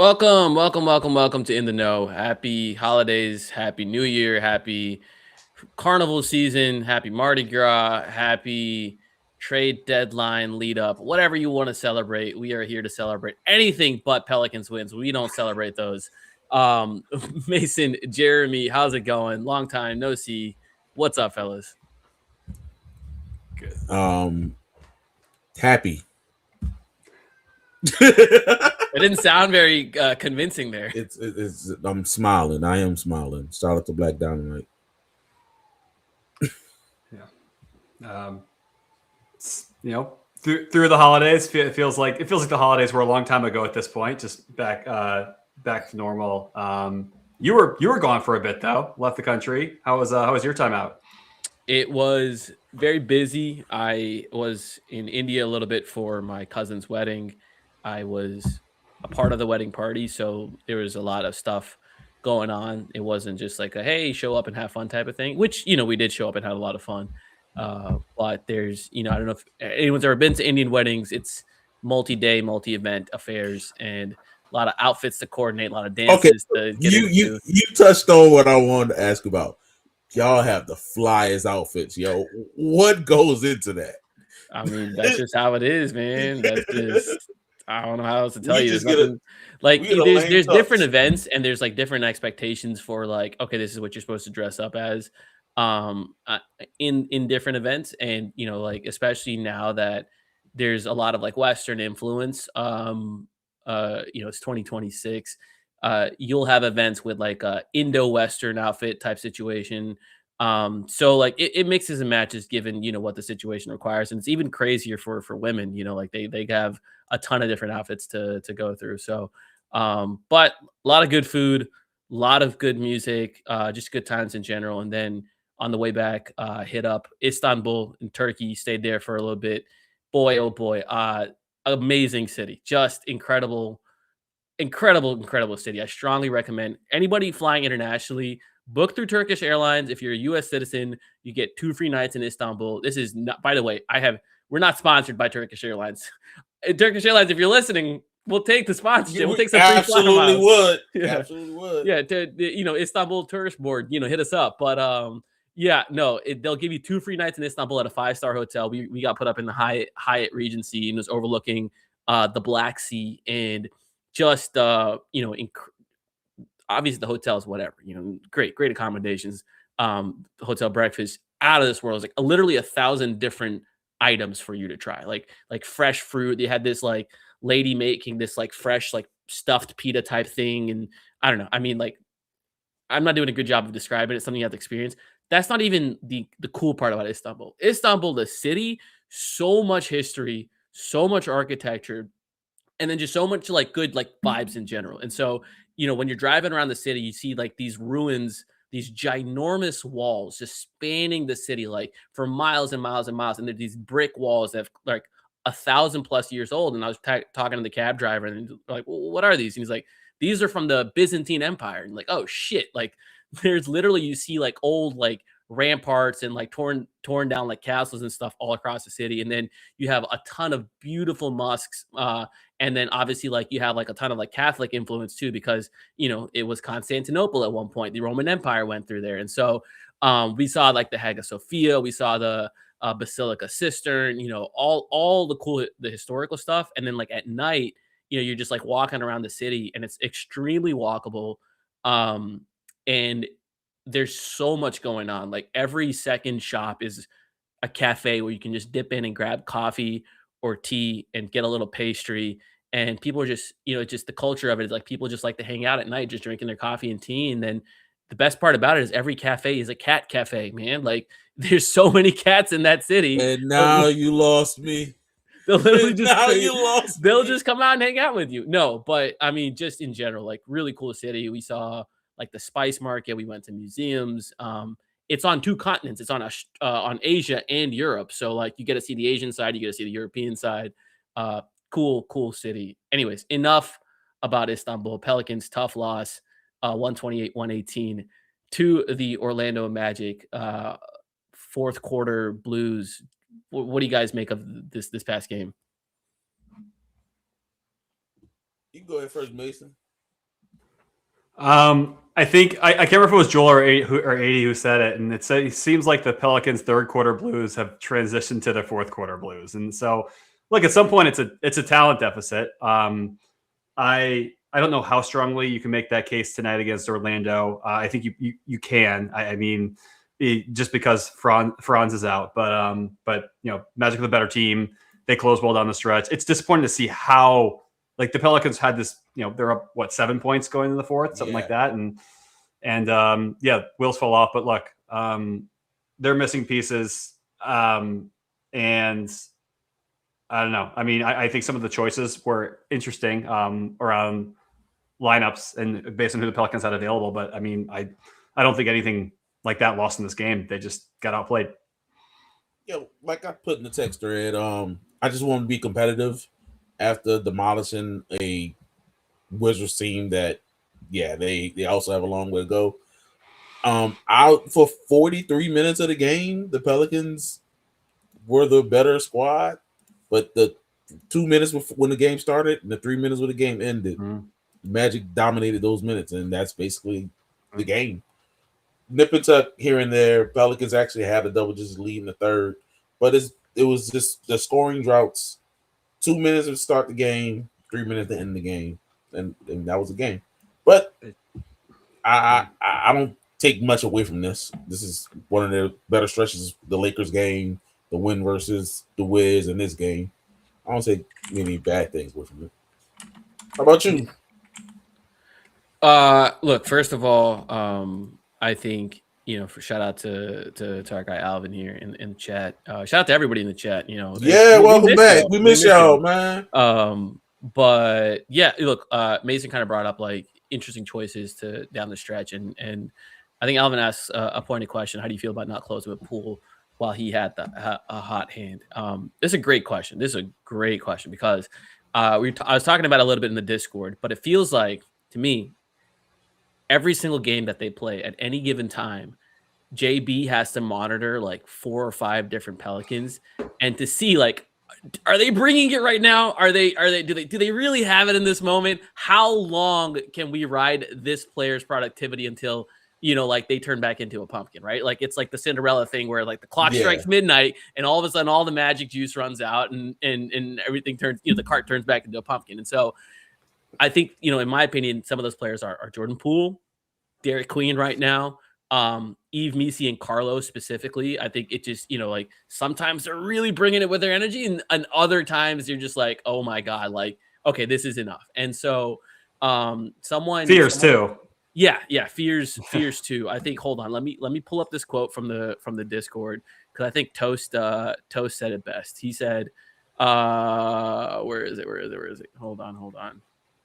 Welcome to In The Know. Happy holidays, happy New Year, happy carnival season, happy Mardi Gras, happy trade deadline lead up, whatever you want to celebrate. We are here to celebrate anything but Pelicans wins. We don't celebrate those. Um, Mason, Jeremy, how's it going? Long time no see. What's up, fellas? Good. Happy. It didn't sound very convincing there. It's I'm smiling. I am smiling. Shout out to Black Dynamite. Yeah. Through the holidays, it feels like the holidays were a long time ago at this point. Just back to normal. You were gone for a bit though. Left the country. How was your time out? It was very busy. I was in India a little bit for my cousin's wedding. I was a part of the wedding party, so there was a lot of stuff going on. It wasn't just like a hey, show up and have fun type of thing, which we did show up and had a lot of fun. But there's I don't know if anyone's ever been to Indian weddings. It's multi-day, multi-event affairs and a lot of outfits to coordinate, a lot of dances to get into. You touched on what I wanted to ask about. Y'all have the flyest outfits, yo. What goes into that? I mean, that's just how it is, man. That's just I don't know how else to tell you. There's just nothing like we get a lame there's tux. different events and there's like different expectations for like, okay, this is what you're supposed to dress up as in different events. And like especially now that there's a lot of like Western influence, it's 2026. You'll have events with like a Indo-Western outfit type situation. So like it mixes and matches given what the situation requires, and it's even crazier for women. Like they have a ton of different outfits to go through. So, but a lot of good food, a lot of good music, just good times in general. And then on the way back, hit up Istanbul in Turkey, stayed there for a little bit. Boy, oh boy, amazing city, just incredible city. I strongly recommend anybody flying internationally book through Turkish Airlines. If you're a U.S. citizen, you get 2 free nights in Istanbul. This is not, by the way, we're not sponsored by Turkish Airlines. Turkish Airlines, if you're listening, we'll take the sponsorship. We'll take some free absolutely would. Yeah. Absolutely would. Yeah, Istanbul tourist board, hit us up. But they'll give you 2 free nights in Istanbul at a 5-star hotel. We got put up in the Hyatt Regency and was overlooking the Black Sea and just obviously the hotels, whatever, great accommodations, hotel breakfast out of this world. It's like literally 1,000 different items for you to try, like fresh fruit. They had this like lady making this like fresh like stuffed pita type thing, and I don't know. I mean, like I'm not doing a good job of describing it. It's something you have to experience. That's not even the cool part about Istanbul. Istanbul, the city, so much history, so much architecture, and then just so much like good like vibes in general. And so when you're driving around the city, you see like these ruins, these ginormous walls just spanning the city like for miles and miles and miles. And there's these brick walls that have like 1,000+ years old. And I was talking to the cab driver and like, well, what are these? And he's like, these are from the Byzantine Empire. And like, oh shit. Like there's literally, you see like old like ramparts and like torn down like castles and stuff all across the city. And then you have a ton of beautiful mosques. And then obviously like you have like a ton of like Catholic influence too, because it was Constantinople at one point. The Roman Empire went through there. And so we saw like the Hagia Sophia, we saw the Basilica Cistern, all the historical stuff. And then like at night, you're just like walking around the city and it's extremely walkable. And there's so much going on. Like every second shop is a cafe where you can just dip in and grab coffee or tea and get a little pastry. And people are just, just the culture of it is like people just like to hang out at night, just drinking their coffee and tea. And then the best part about it is every cafe is a cat cafe, man. Like there's so many cats in that city. And now you lost me. They'll literally just they'll me. just come out and hang out with you. No, but I mean, just in general, like really cool city. We saw like the spice market. We went to museums. It's on 2 continents. It's on Asia and Europe. So like you get to see the Asian side, you get to see the European side. Cool city. Anyways, enough about Istanbul. Pelicans tough loss, 128-118 to the Orlando Magic. Fourth quarter Blues. What do you guys make of this past game? You can go ahead first, Mason. I think I can't remember if it was Joel or 80 who said it, and it seems like the Pelicans' third quarter blues have transitioned to their fourth quarter blues, and so look, at some point it's a talent deficit. I don't know how strongly you can make that case tonight against Orlando. I think you can. I mean, just because Franz is out, but Magic are the better team. They close well down the stretch. It's disappointing to see how like the Pelicans had this. They're up 7 points going into the fourth, something like that, and wheels fall off. But look, they're missing pieces, and I don't know. I mean, I think some of the choices were interesting around lineups and based on who the Pelicans had available. But I mean, I don't think anything like that lost in this game. They just got outplayed. Like I put in the text thread, I just want to be competitive after demolishing a Wizards team that, they also have a long way to go. Out for 43 minutes of the game, the Pelicans were the better squad, but the 2 minutes when the game started and the 3 minutes when the game ended, Magic dominated those minutes, and that's basically the game. Nip and tuck here and there. Pelicans actually had a double-digit lead in the third, but it was just the scoring droughts. 2 minutes to start the game, 3 minutes to end the game, and that was the game. But I don't take much away from this. This is one of the better stretches. The Lakers game, the win versus the Wiz, in this game. I don't take many bad things away from it. How about you? Look, first of all, I think, for shout out to our guy Alvin here in the chat. Shout out to everybody in the chat. Welcome back. We miss y'all, man. But look, Mason kind of brought up like interesting choices to down the stretch, and I think Alvin asked a pointed question: how do you feel about not closing with Poole while he had a hot hand? This is a great question. This is a great question because I was talking about it a little bit in the Discord, but it feels like to me, every single game that they play at any given time, JB has to monitor like 4 or 5 different Pelicans and to see like, are they bringing it right now? Do they really have it in this moment? How long can we ride this player's productivity until, like they turn back into a pumpkin, right? Like it's like the Cinderella thing where like the clock strikes midnight and all of a sudden all the magic juice runs out and everything turns, the cart turns back into a pumpkin. And so I think, in my opinion, some of those players are Jordan Poole, Derek Queen right now, Yves Missi and Carlos specifically. I think it just, like sometimes they're really bringing it with their energy and other times you're just like, oh my God, like, okay, this is enough. And so Fears too. Yeah. Fears too. I think, hold on, let me pull up this quote from the Discord because I think Toast said it best. He said, where is it? Hold on.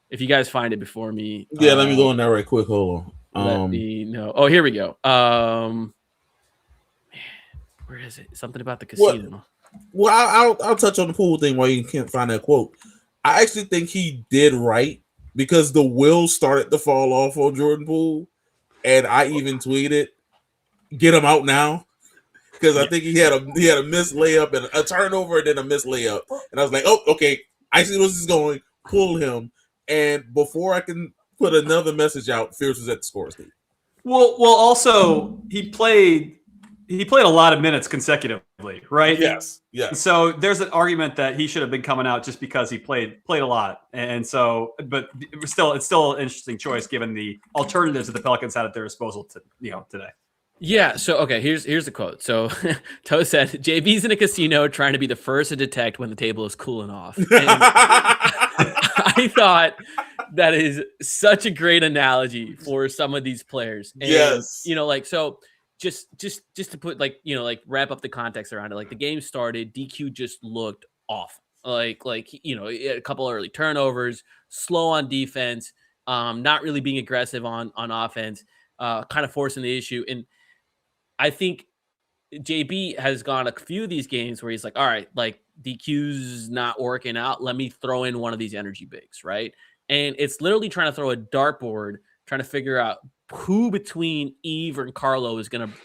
If you guys find it before me. Let me go in there right quick. Hold on. Let me know. Oh, here we go. Man, where is it? Something about the casino. Well, I'll touch on the Poole thing while you can't find that quote. I actually think he did right because the wheels started to fall off on Jordan Poole, and I even tweeted, "Get him out now," because I think he had a missed layup and a turnover and then a missed layup, and I was like, "Oh, okay, I see where this is going. Pull him." And before I can put another message out, Fierce was at the score sheet. Well, also he played a lot of minutes consecutively, right? Yes. So there's an argument that he should have been coming out just because he played a lot, and so, but it's still an interesting choice given the alternatives that the Pelicans had at their disposal today. Yeah. So, okay, here's the quote. So Toe said, JB's in a casino trying to be the first to detect when the table is cooling off. And I thought that is such a great analogy for some of these players. And, yes. So just to put wrap up the context around it, like the game started, DQ just looked awful. Like a couple early turnovers, slow on defense, not really being aggressive on offense, kind of forcing the issue. And I think JB has gone a few of these games where he's like, all right, like DQ's not working out. Let me throw in one of these energy bigs, right? And it's literally trying to throw a dartboard, trying to figure out who between Yves and Carlo is going to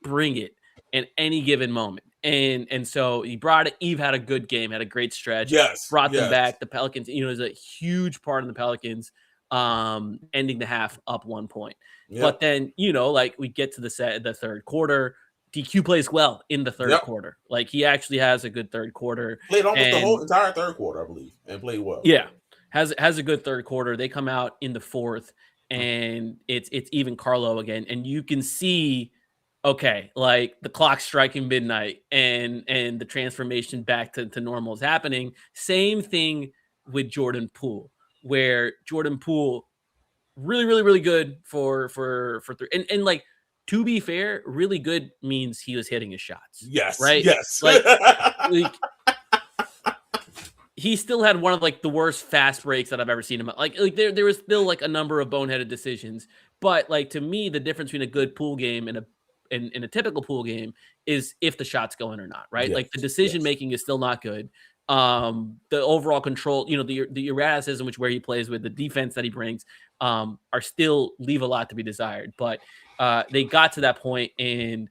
bring it in any given moment. And so he brought it. Yves had a good game, had a great stretch. Yes. Brought them back. The Pelicans, is a huge part of the Pelicans. ending the half up 1 point. Yep. But then, like we get to the third quarter, DQ plays well in the third quarter. Like he actually has a good third quarter. Played almost the whole entire third quarter, I believe, and played well. Yeah, has a good third quarter. They come out in the fourth, and it's even Carlo again, and you can see, okay, like the clock's striking midnight, and the transformation back to normal is happening. Same thing with Jordan Poole, where Jordan Poole really, really, really good for three, and like, to be fair, really good means he was hitting his shots. Yes. Right. Yes. Like he still had one of like the worst fast breaks that I've ever seen him. Like there was still like a number of boneheaded decisions, but like to me, the difference between a good pool game and a typical pool game is if the shot's going or not. Right. Yes. Like the decision making is still not good. The overall control, the erraticism, where he plays with, the defense that he brings, are still leave a lot to be desired. But they got to that point, and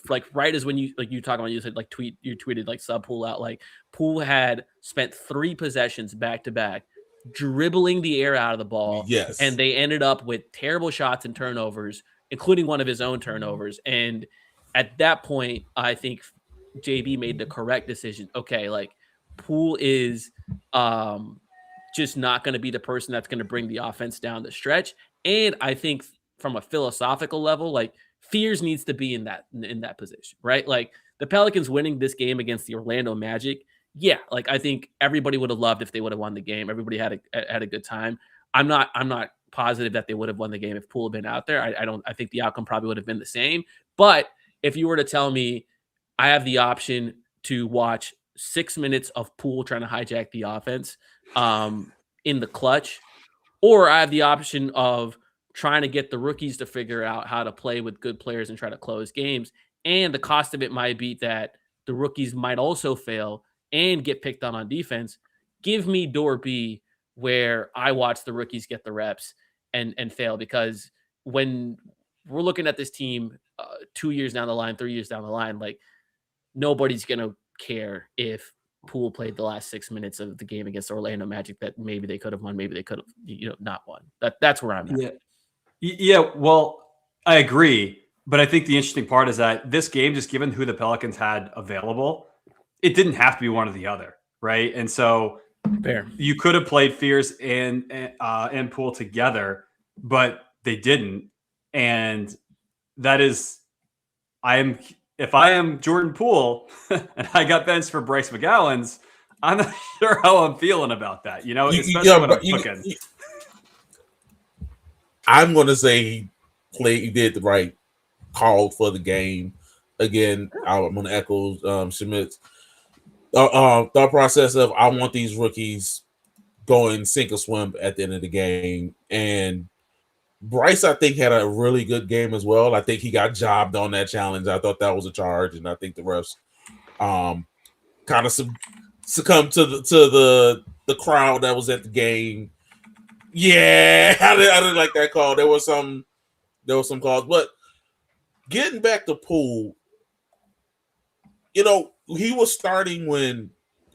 like right as when you talk about, you said like you tweeted like sub Poole out, like Poole had spent 3 possessions back to back dribbling the air out of the ball. Yes. And they ended up with terrible shots and turnovers, including one of his own turnovers. And at that point, I think JB made the correct decision. Okay, like Poole is just not going to be the person that's going to bring the offense down the stretch. And I think from a philosophical level, like Fears needs to be in that position, right? Like the Pelicans winning this game against the Orlando Magic. Yeah, like I think everybody would have loved if they would have won the game. Everybody had a good time. I'm not positive that they would have won the game if Poole had been out there. I think the outcome probably would have been the same. But if you were to tell me I have the option to watch 6 minutes of Poole trying to hijack the offense in the clutch, or I have the option of trying to get the rookies to figure out how to play with good players and try to close games, and the cost of it might be that the rookies might also fail and get picked on defense, give me door B, where I watch the rookies get the reps and fail. Because when we're looking at this team 2 years down the line, 3 years down the line, like nobody's going to care if Poole played the last 6 minutes of the game against Orlando Magic that maybe they could have won, maybe they could have, not won. That's where I'm at. Yeah. Well, I agree. But I think the interesting part is that this game, just given who the Pelicans had available, it didn't have to be one or the other. Right. And so fair. You could have played Fears and Poole together, but they didn't. And that is, if I am Jordan Poole and I got benched for Bryce McGowan's, I'm not sure how I'm feeling about that, especially when I'm cooking. I'm going to say he did the right call for the game. Again, I'm going to echo Schmidt's thought process of I want these rookies going sink or swim at the end of the game. And Bryce, I think, had a really good game as well. I think he got jobbed on that challenge. I thought that was a charge, and I think the refs kind of succumbed to the crowd that was at the game. Yeah, I didn't like that call. There was some calls, but getting back to Poole, he was starting when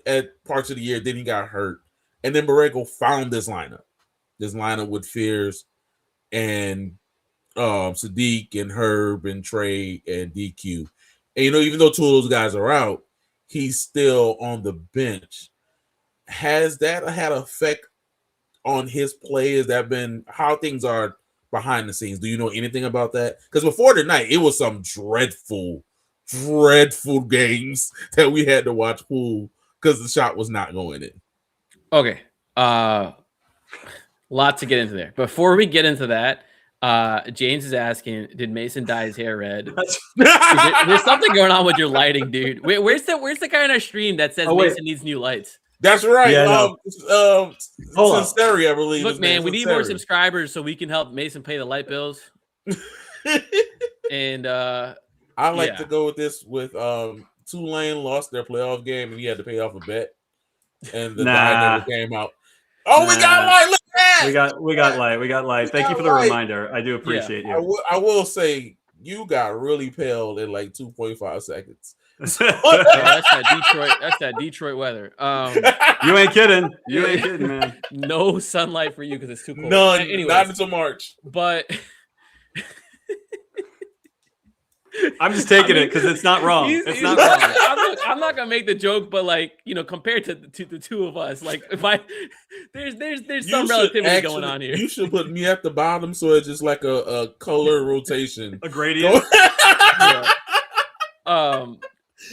at parts of the year. Then he got hurt, and then Borrego found this lineup with Fears and Sadiq and Herb and Trey and DQ. And even though 2 of those guys are out, he's still on the bench. Has that had an effect on his play? Has that been how things are behind the scenes? Do you know anything about that? Because before tonight, it was some dreadful games that we had to watch Poole because the shot was not going in. Okay. Lot to get into there. Before we get into that, James is asking, did Mason dye his hair red? There's something going on with your lighting, dude. Where's the guy on our stream that says Mason needs new lights? That's right. Yeah, Sinceri, I believe. Look, man, we need more subscribers so we can help Mason pay the light bills. And I like to go with this with Tulane lost their playoff game and he had to pay off a bet. And the guy never came out. Oh, we got light. Look at that. We got light. Thank you for the reminder. I do appreciate you. I will say you got really pale in like 2.5 seconds. That's that Detroit weather. You ain't kidding. You ain't kidding, man. No sunlight for you because it's too cold. None. Anyways, Not until March. But I'm just taking it because it's not wrong. It's not wrong. I'm not gonna make the joke, but like, you know, compared to the two of us, like if I there's some relativity going on here. You should put me at the bottom so it's just like a color rotation, a gradient.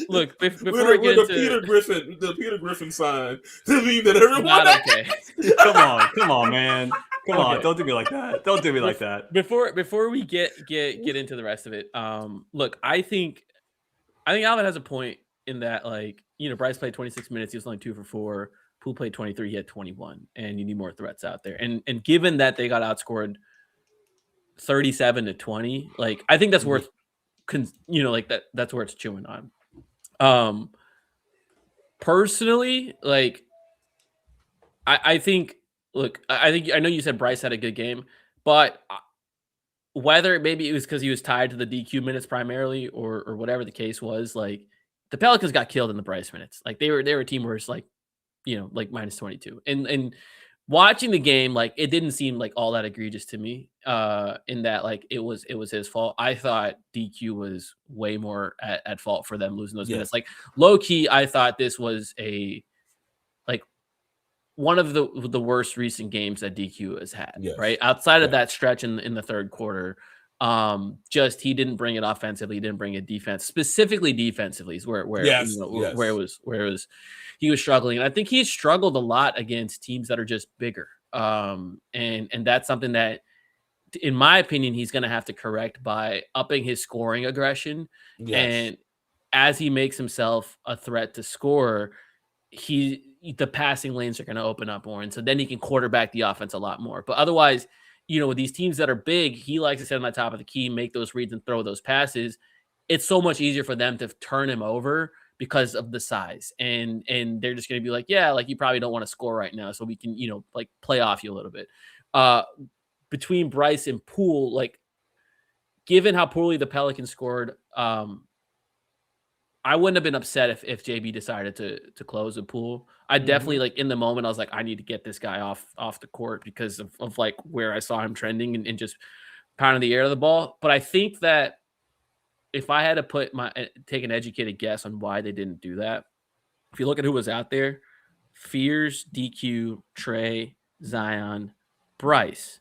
Look, before we get into the Peter Griffin sign to mean that everyone not okay. Come on, man. Come on, don't do me like that. Don't do me like that. Before we get into the rest of it, look, I think Alvin has a point in that, like, you know, Bryce played 26 minutes, he was only 2 for 4. Poole played 23, he had 21, and you need more threats out there. And given that they got outscored 37-20, like, I think that's worth, you know, like that's where it's chewing on. Personally, like, I think. Look, I know you said Bryce had a good game, but whether maybe it was because he was tied to the DQ minutes primarily, or whatever the case was, like, the Pelicans got killed in the Bryce minutes. Like, they were a team where it's like, you know, like minus 22. And watching the game, like, it didn't seem like all that egregious to me. In that, like, it was his fault. I thought DQ was way more at fault for them losing those minutes. Like, low key, I thought this was one of the worst recent games that DQ has had, right? Outside of that stretch in the third quarter, just he didn't bring it offensively, he didn't bring it defense, specifically defensively is where it was he was struggling. And I think he's struggled a lot against teams that are just bigger. And that's something that, in my opinion, he's going to have to correct by upping his scoring aggression. And as he makes himself a threat to score, the passing lanes are going to open up more. And so then he can quarterback the offense a lot more. But otherwise, you know, with these teams that are big, he likes to sit on the top of the key, make those reads and throw those passes. It's so much easier for them to turn him over because of the size. And they're just going to be like, yeah, like, you probably don't want to score right now, so we can, you know, like, play off you a little bit. Between Bryce and Poole, like, given how poorly the Pelicans scored, I wouldn't have been upset if JB decided to close a Poole. I definitely, like, in the moment, I was like, I need to get this guy off the court because of like where I saw him trending and just pounding the air of the ball. But I think that if I had to take an educated guess on why they didn't do that, if you look at who was out there, Fears, DQ, Trey, Zion, Bryce,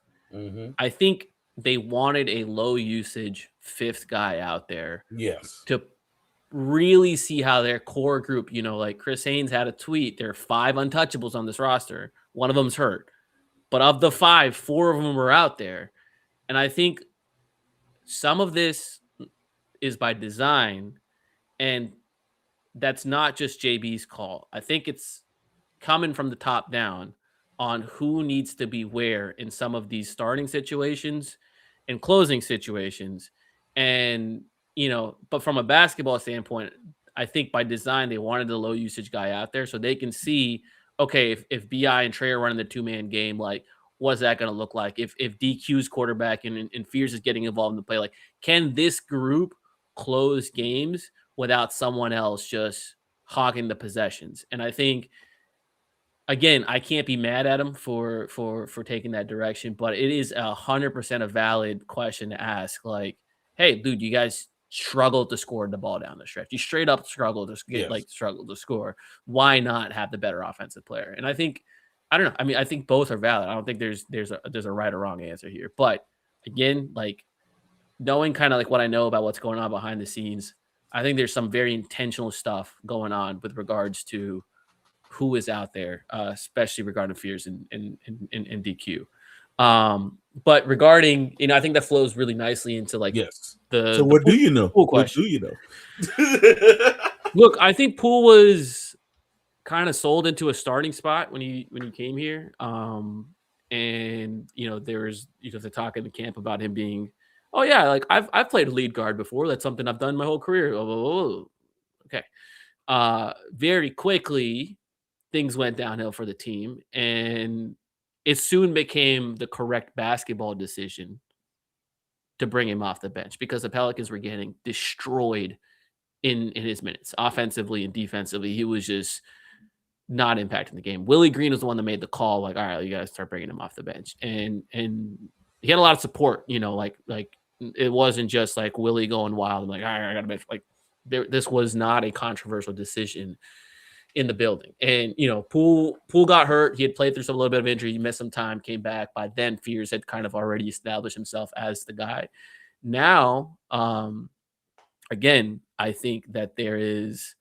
I think they wanted a low usage fifth guy out there. To really see how their core group, you know, like Chris Haynes had a tweet, there are 5 untouchables on this roster. One of them's hurt. But of the 5, 4 of them were out there. And I think some of this is by design, and that's not just JB's call. I think it's coming from the top down on who needs to be where in some of these starting situations and closing situations. And, you know, but from a basketball standpoint, I think by design, they wanted the low usage guy out there so they can see, okay, if BI and Trey are running the 2-man game, like, what's that going to look like? If DQ's quarterback and Fears is getting involved in the play, like, can this group close games without someone else just hogging the possessions? And I think, again, I can't be mad at him for taking that direction, but it is 100% a valid question to ask. Like, hey, dude, you guys struggled to score the ball down the stretch. You straight up struggled to score. Why not have the better offensive player? And I think, I don't know. I mean, I think both are valid. I don't think there's a right or wrong answer here. But again, like, knowing kind of like what I know about what's going on behind the scenes, I think there's some very intentional stuff going on with regards to who is out there, especially regarding Fears and DQ. But regarding, you know, I think that flows really nicely into like So what do you know? What do you know? Look, I think Poole was kind of sold into a starting spot when he came here. And you know, there was, you know, the talk in the camp about him being, oh yeah, like I've played a lead guard before. That's something I've done my whole career. Okay. Very quickly, things went downhill for the team, and it soon became the correct basketball decision to bring him off the bench because the Pelicans were getting destroyed in his minutes, offensively and defensively. He was just not impacting the game. Willie Green was the one that made the call, like, all right, you guys start bringing him off the bench. And he had a lot of support, like it wasn't just like Willie going wild and like, all right, I got to bench. Like this was not a controversial decision in the building. And, Poole got hurt. He had played through a little bit of injury. He missed some time, came back. By then, Fears had kind of already established himself as the guy. Now, again, I think that there is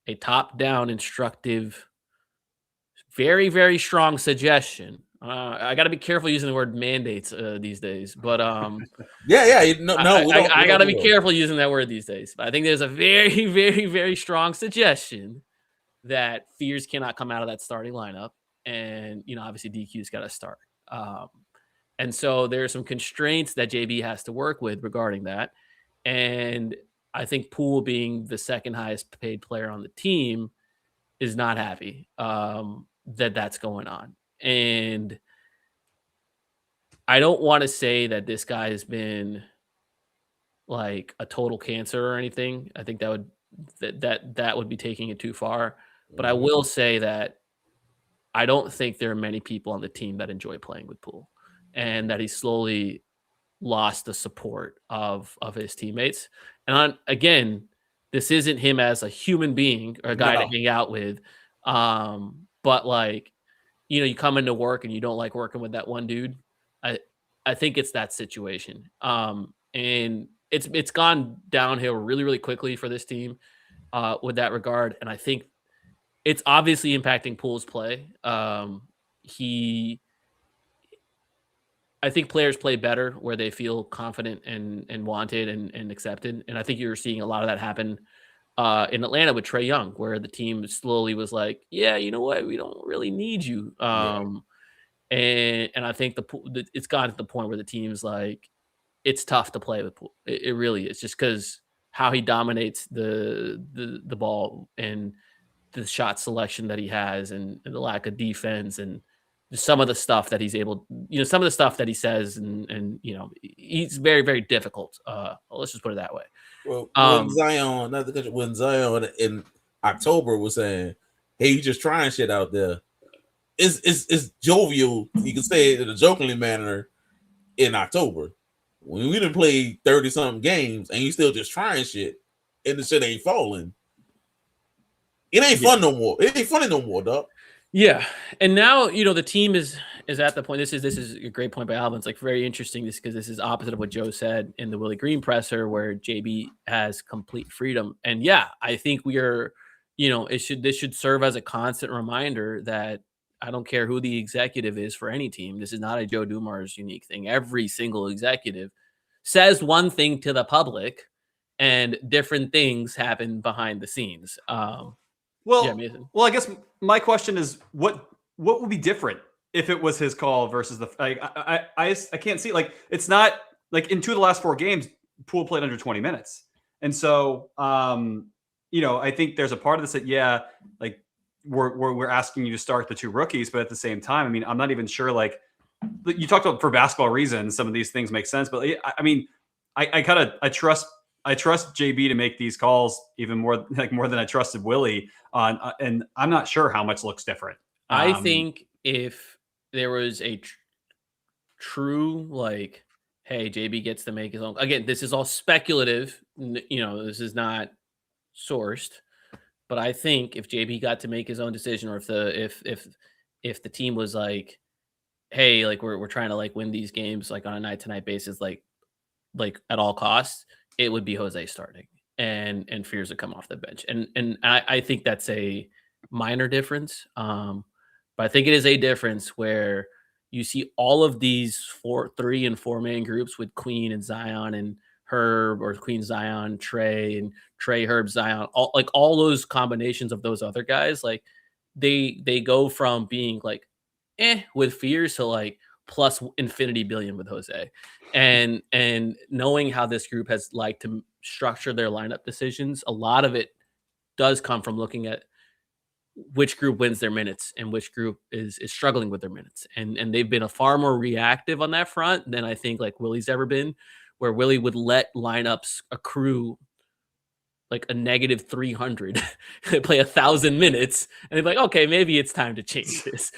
a top-down instructive, very, very strong suggestion. I got to be careful using the word mandates these days, but I got to be careful using that word these days. But I think there's a very, very, very strong suggestion that Fears cannot come out of that starting lineup, and obviously DQ's got to start. And so there are some constraints that JB has to work with regarding that, and I think Poole, being the second highest paid player on the team, is not happy that's going on. And I don't want to say that this guy has been like a total cancer or anything. I think that would be taking it too far. But I will say that I don't think there are many people on the team that enjoy playing with Poole, and that he slowly lost the support of his teammates. And again, this isn't him as a human being or a guy to hang out with. But like, you come into work and you don't like working with that one dude. I think it's that situation. And it's gone downhill really, really quickly for this team with that regard. And I think it's obviously impacting Poole's play. I think players play better where they feel confident and wanted and accepted. And I think you're seeing a lot of that happen in Atlanta with Trey Young, where the team slowly was like, yeah, you know what? We don't really need you. And I think it's gotten to the point where the team's like, it's tough to play with Poole. It really is, just because how he dominates the ball and the shot selection that he has and the lack of defense and some of the stuff that he's able, some of the stuff that he says and he's very, very difficult. Let's just put it that way. Well, when Zion in October was saying, hey, you just trying shit out there. It's jovial. You can say it in a jokingly manner in October. When we didn't play 30-something games and you still just trying shit and the shit ain't falling. It ain't fun no more. It ain't funny no more, dog. Yeah. And now, the team is at the point. This is a great point by Alvin. It's like very interesting because this is opposite of what Joe said in the Willie Green presser, where JB has complete freedom. And yeah, I think we are, this should serve as a constant reminder that I don't care who the executive is for any team. This is not a Joe Dumars unique thing. Every single executive says one thing to the public and different things happen behind the scenes. Well, I guess my question is, what would be different if it was his call versus the? I can't see, like, it's not like in 2 of the last 4 games, Poole played under 20 minutes, and so I think there's a part of this that like we're asking you to start the 2 rookies, but at the same time, I mean, I'm not even sure. Like you talked about, for basketball reasons, some of these things make sense, but I trust JB to make these calls even more than I trusted Willie on, and I'm not sure how much looks different. I think if there was a true, like, hey, JB gets to make his own. Again, this is all speculative. This is not sourced, but I think if JB got to make his own decision, or if the team was like, hey, like we're trying to like win these games like on a night-to-night basis, like at all costs, it would be Jose starting and Fears would come off the bench. And I think that's a minor difference. But I think it is a difference where you see all of these 3 and 4 man groups with Queen and Zion and Herb, or Queen, Zion, Trey, and Trey, Herb, Zion, all those combinations of those other guys, like they go from being like with Fears to like plus infinity billion with Jose. And knowing how this group has liked to structure their lineup decisions, a lot of it does come from looking at which group wins their minutes and which group is struggling with their minutes. And they've been a far more reactive on that front than I think like Willie's ever been, where Willie would let lineups accrue like a negative 300, they play 1,000 minutes, and they're like, okay, maybe it's time to change this.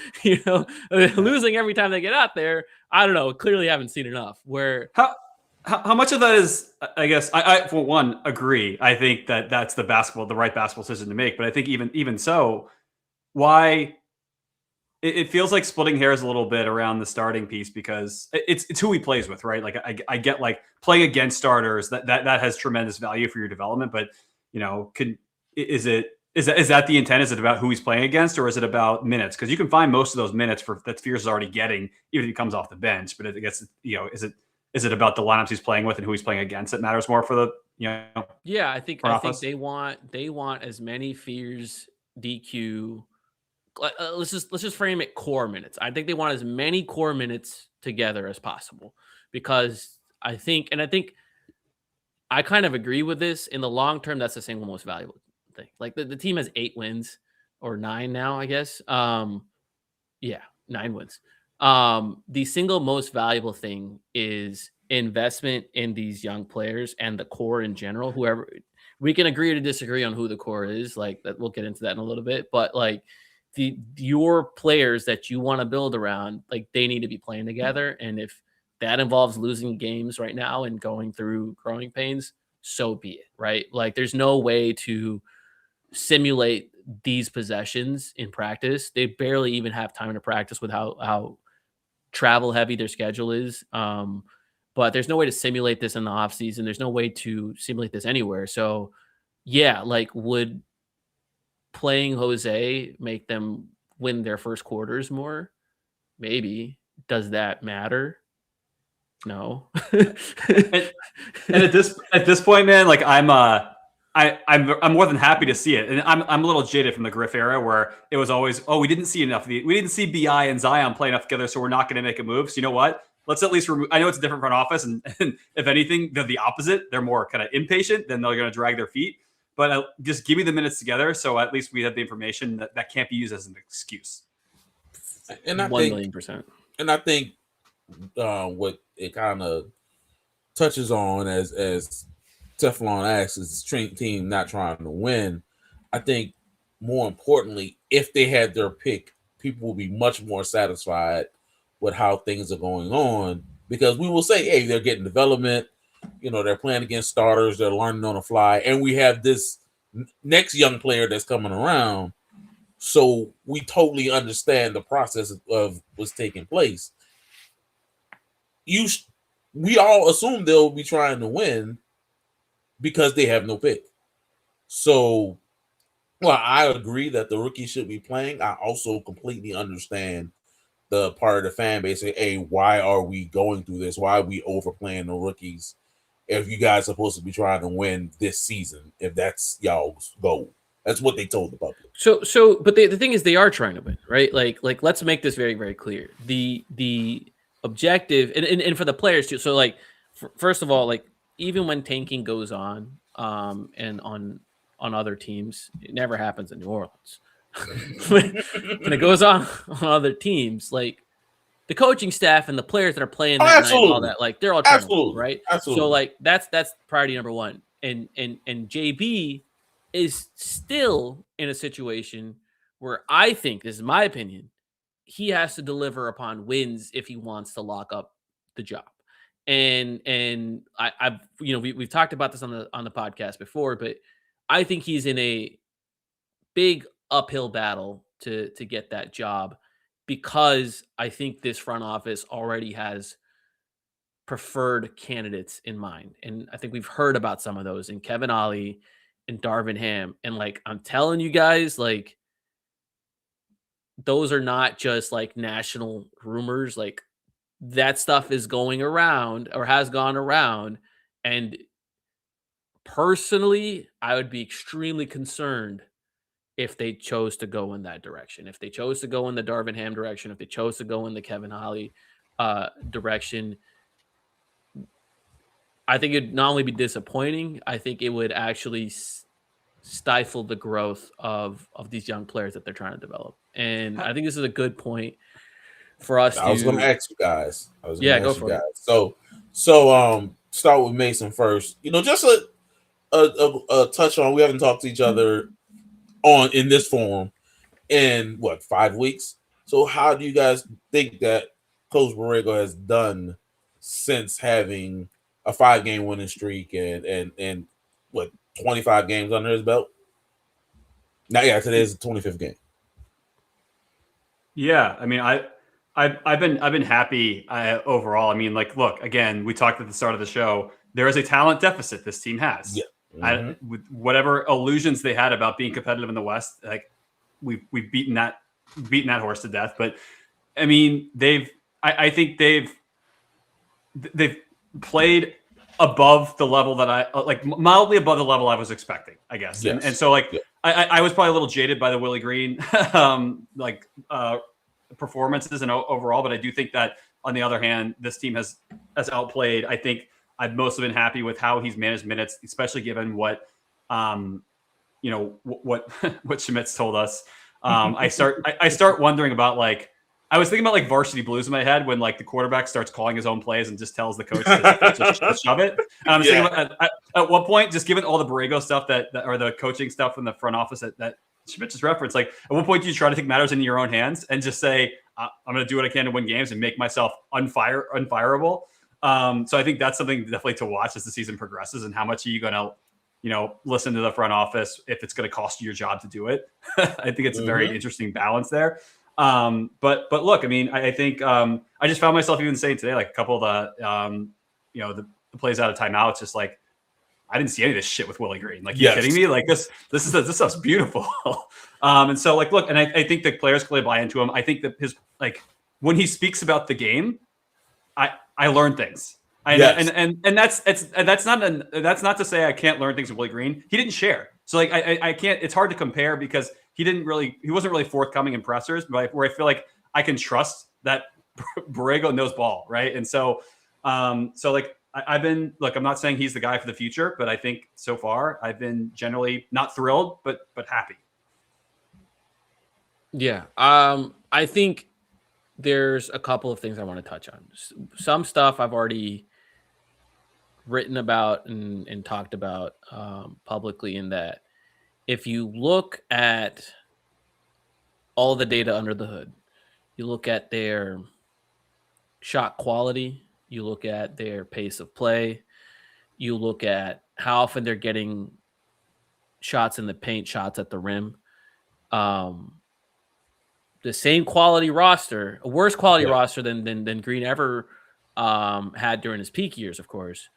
Losing every time they get out there, I don't know. Clearly, haven't seen enough. Where how much of that is? I guess I for one agree. I think that that's the right basketball decision to make. But I think even so, why? It feels like splitting hairs a little bit around the starting piece because it's who he plays with, right? Like I get like playing against starters that has tremendous value for your development, but is that the intent? Is it about who he's playing against, or is it about minutes? Because you can find most of those minutes that Fierce is already getting, even if he comes off the bench. But I guess is it about the lineups he's playing with and who he's playing against that matters more for the Yeah, I think they want as many Fierce DQ. Let's just frame it core minutes. I think they want as many core minutes together as possible because I think I kind of agree with this. In the long term, that's the single most valuable thing. Like the team has 8 wins or 9 now, I guess. 9 wins. The single most valuable thing is investment in these young players and the core in general. Whoever, we can agree to disagree on who the core is, like that. We'll get into that in a little bit, but like your players that you want to build around, like they need to be playing together. And if that involves losing games right now and going through growing pains, so be it, right? Like there's no way to simulate these possessions in practice. They barely even have time to practice with how travel heavy their schedule is. But there's no way to simulate this in the off season. There's no way to simulate this anywhere. So yeah, like would playing Jose make them win their first quarters more? Maybe. Does that matter? No. and at this point, man, like I'm more than happy to see it. And I'm a little jaded from the Griff era where it was always, we didn't see enough. We didn't see BI and Zion play enough together, so we're not going to make a move. So you know what? Let's at least remove. I know it's a different front office, and if anything, they're the opposite. They're more kind of impatient. Then they're going to drag their feet. But just give me the minutes together, so at least we have the information that can't be used as an excuse. And I 1,000,000%. And I think what it kind of touches on as Teflon asks is the team not trying to win. I think more importantly, if they had their pick, people will be much more satisfied with how things are going on because we will say, hey, they're getting development. They're playing against starters. They're learning on the fly. And we have this next young player that's coming around. So we totally understand the process of what's taking place. We all assume they'll be trying to win because they have no pick. So, well, I agree that the rookie should be playing. I also completely understand the part of the fan base say, hey, why are we going through this? Why are we overplaying the rookies? If you guys are supposed to be trying to win this season, if that's y'all's goal. That's what they told the public. So, but the thing is, they are trying to win, right? Like let's make this very, very clear. The objective, and for the players too. So, like, first of all, like even when tanking goes on, and on other teams, it never happens in New Orleans. when it goes on other teams, like the coaching staff and the players that are playing that night and all that, like they're all trying to win, right? Absolutely. So like that's priority number one. And JB is still in a situation where I think, this is my opinion, he has to deliver upon wins if he wants to lock up the job. And I've we've talked about this on the podcast before, but I think he's in a big uphill battle to get that job because I think this front office already has preferred candidates in mind. And I think we've heard about some of those in Kevin Ollie and Darvin Ham. And like, I'm telling you guys, like, those are not just like national rumors. Like that stuff is going around or has gone around. And personally, I would be extremely concerned if they chose to go in that direction. If they chose to go in the Darvin Ham direction, if they chose to go in the Kevin Ollie direction, I think it'd not only be disappointing, I think it would actually stifle the growth of these young players that they're trying to develop. And I think this is a good point for us. I was going to ask you guys. Go for it. So start with Mason first. Just a touch on. We haven't talked to each other in this forum in 5 weeks. So how do you guys think that Coach Borrego has done since having a 5-game winning streak and 25 games under his belt? Now, today is the 25th game. Yeah, I mean, I've been happy overall. I mean, like, look, again, we talked at the start of the show. There is a talent deficit this team has. Yeah. Mm-hmm. With whatever illusions they had about being competitive in the West, like we've beaten that horse to death. But I mean, I think they've played above the level that I like, mildly above the level I was expecting, I guess. Yes. And so like, yeah. I was probably a little jaded by the Willie Green performances and overall, but I do think that on the other hand, this team has outplayed. I think I've mostly been happy with how he's managed minutes, especially given what what Schmitz told us. I start wondering about like, I was thinking about like Varsity Blues in my head when like the quarterback starts calling his own plays and just tells the coach to shove it. And I'm thinking about, at what point, just given all the Borrego stuff that or the coaching stuff in the front office that Schmitz just referenced, like at what point do you try to take matters into your own hands and just say, I'm going to do what I can to win games and make myself unfireable? So I think that's something definitely to watch as the season progresses, and how much are you going to, listen to the front office if it's going to cost you your job to do it. I think it's a very interesting balance there. But look, I mean, I think I just found myself even saying today, like a couple of the plays out of timeout, it's just like, I didn't see any of this shit with Willie Green. Like, you kidding me? Like this stuff's beautiful. And so like, look, and I think the players clearly buy into him. I think that his, like, when he speaks about the game, I learn things. And that's not to say I can't learn things with Willie Green. He didn't share. So like, I can't, it's hard to compare because he wasn't really forthcoming in pressers, but where I feel like I can trust that Borrego knows ball. Right. And so like, I'm not saying he's the guy for the future, but I think so far I've been generally not thrilled, but happy. Yeah. I think there's a couple of things I want to touch on. Some stuff I've already written about and talked about publicly, in that if you look at all the data under the hood, you look at their shot quality, you look at their pace of play, you look at how often they're getting shots in the paint, shots at the rim. The same quality roster, a worse quality roster than Green ever had during his peak years, of course.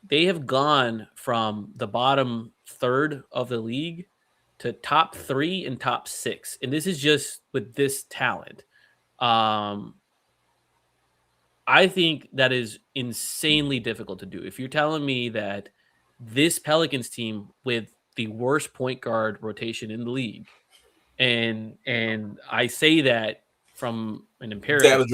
They have gone from the bottom third of the league to top 3 and top 6. And this is just with this talent. I think that is insanely difficult to do. If you're telling me that this Pelicans team with the worst point guard rotation in the league, and I say that from an empirical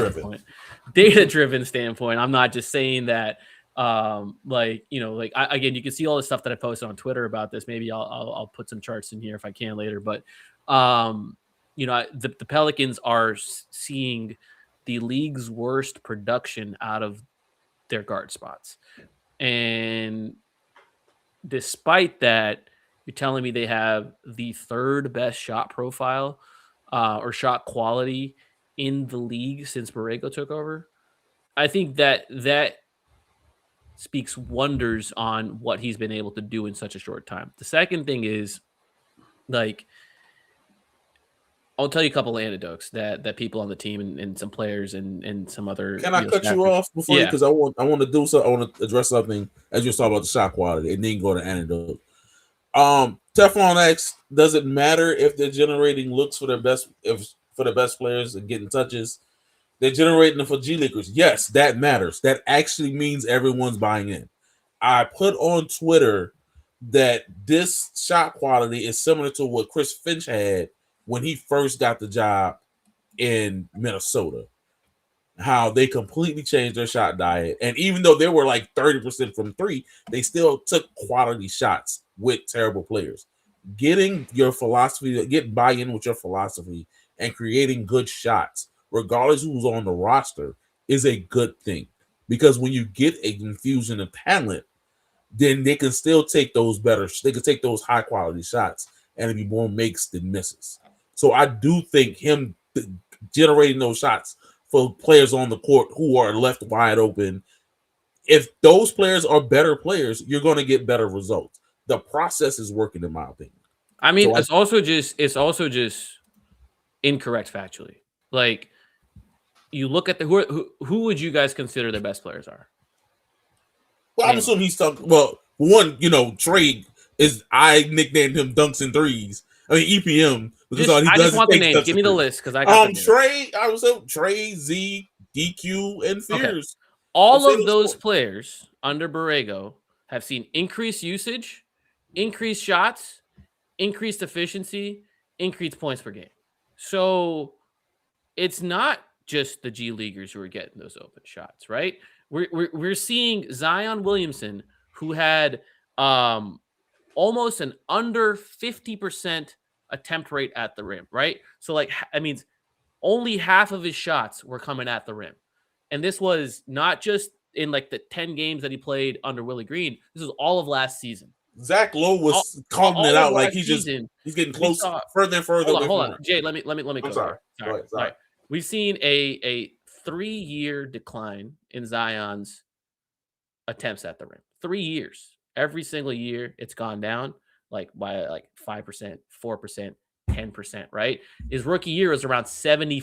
data-driven standpoint, I'm not just saying that again, you can see all the stuff that I posted on Twitter about this. Maybe I'll put some charts in here if I can later, but the Pelicans are seeing the league's worst production out of their guard spots. And despite that, you're telling me they have the third best shot profile or shot quality in the league since Borrego took over. I think that speaks wonders on what he's been able to do in such a short time. The second thing is, like, I'll tell you a couple of anecdotes that people on the team and some players and some other. Can I cut you off before because I want to do something. I want to address something as you're talking about the shot quality, and then go to anecdote. Teflon X, does it matter if they're generating looks for the best players and getting touches? They're generating them for G Leaguers. Yes, that matters. That actually means everyone's buying in. I put on Twitter that this shot quality is similar to what Chris Finch had when he first got the job in Minnesota. How they completely changed their shot diet. And even though they were like 30% from 3, they still took quality shots with terrible players. Getting your philosophy, getting buy-in with your philosophy and creating good shots, regardless who's on the roster, is a good thing. Because when you get a infusion of talent, then they can still take those better. They can take those high quality shots, and it'd be more makes than misses. So I do think him generating those shots for players on the court who are left wide open. If those players are better players, you're going to get better results. The process is working, in my opinion. I mean, so it's also just incorrect factually. Like, you look at who would you guys consider the best players are? Well, I'm assuming he's talking. Well, one, Trey I nicknamed him Dunks and Threes. I mean EPM because all he does is take names. Give me the list because I got Trey. I was Trey, Z, DQ, and Fears. Okay. All of those players under Borrego have seen increased usage, increased shots, increased efficiency, increased points per game. So it's not just the G Leaguers who are getting those open shots, right? We're seeing Zion Williamson, who had almost an under 50% attempt rate at the rim, right? So I mean, only half of his shots were coming at the rim. And this was not just in like the 10 games that he played under Willie Green. This was all of last season. Zach Lowe was calling it out like he's getting close further and further. Hold on. Jay, let me go. Sorry. Sorry. We've seen a 3-year decline in Zion's attempts at the rim. 3 years. Every single year it's gone down by 5%, 4%, 10%, right? His rookie year was around 70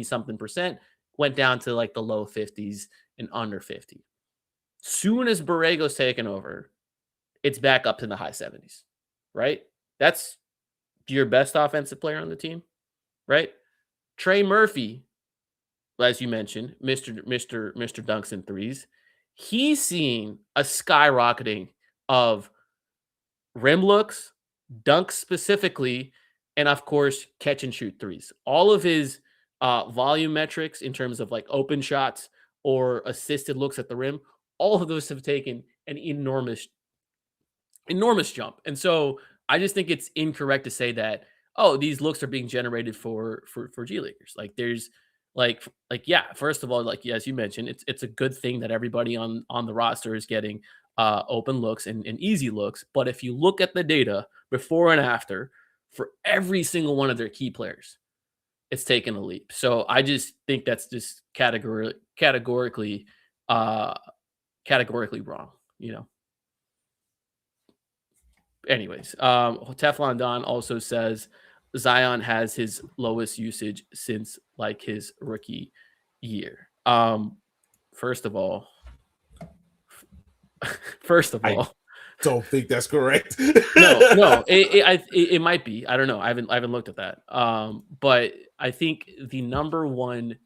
something percent, went down to like the low 50s and under 50. Soon as Borrego's taken over, it's back up to the high 70s, right? That's your best offensive player on the team, right? Trey Murphy, as you mentioned, Mr. Dunks and Threes, he's seeing a skyrocketing of rim looks, dunks specifically, and of course, catch and shoot threes. All of his volume metrics in terms of like open shots or assisted looks at the rim, all of those have taken an enormous jump. And so I just think it's incorrect to say that, these looks are being generated for G Leaguers. Like there's first of all, like, as you mentioned, it's a good thing that everybody on the roster is getting open looks and easy looks. But if you look at the data before and after for every single one of their key players, it's taken a leap. So I just think that's just categorically wrong, Anyways, Teflon Don also says Zion has his lowest usage since like his rookie year. First of all, I don't think that's correct. No, it might be. I don't know. I haven't looked at that. But I think the number one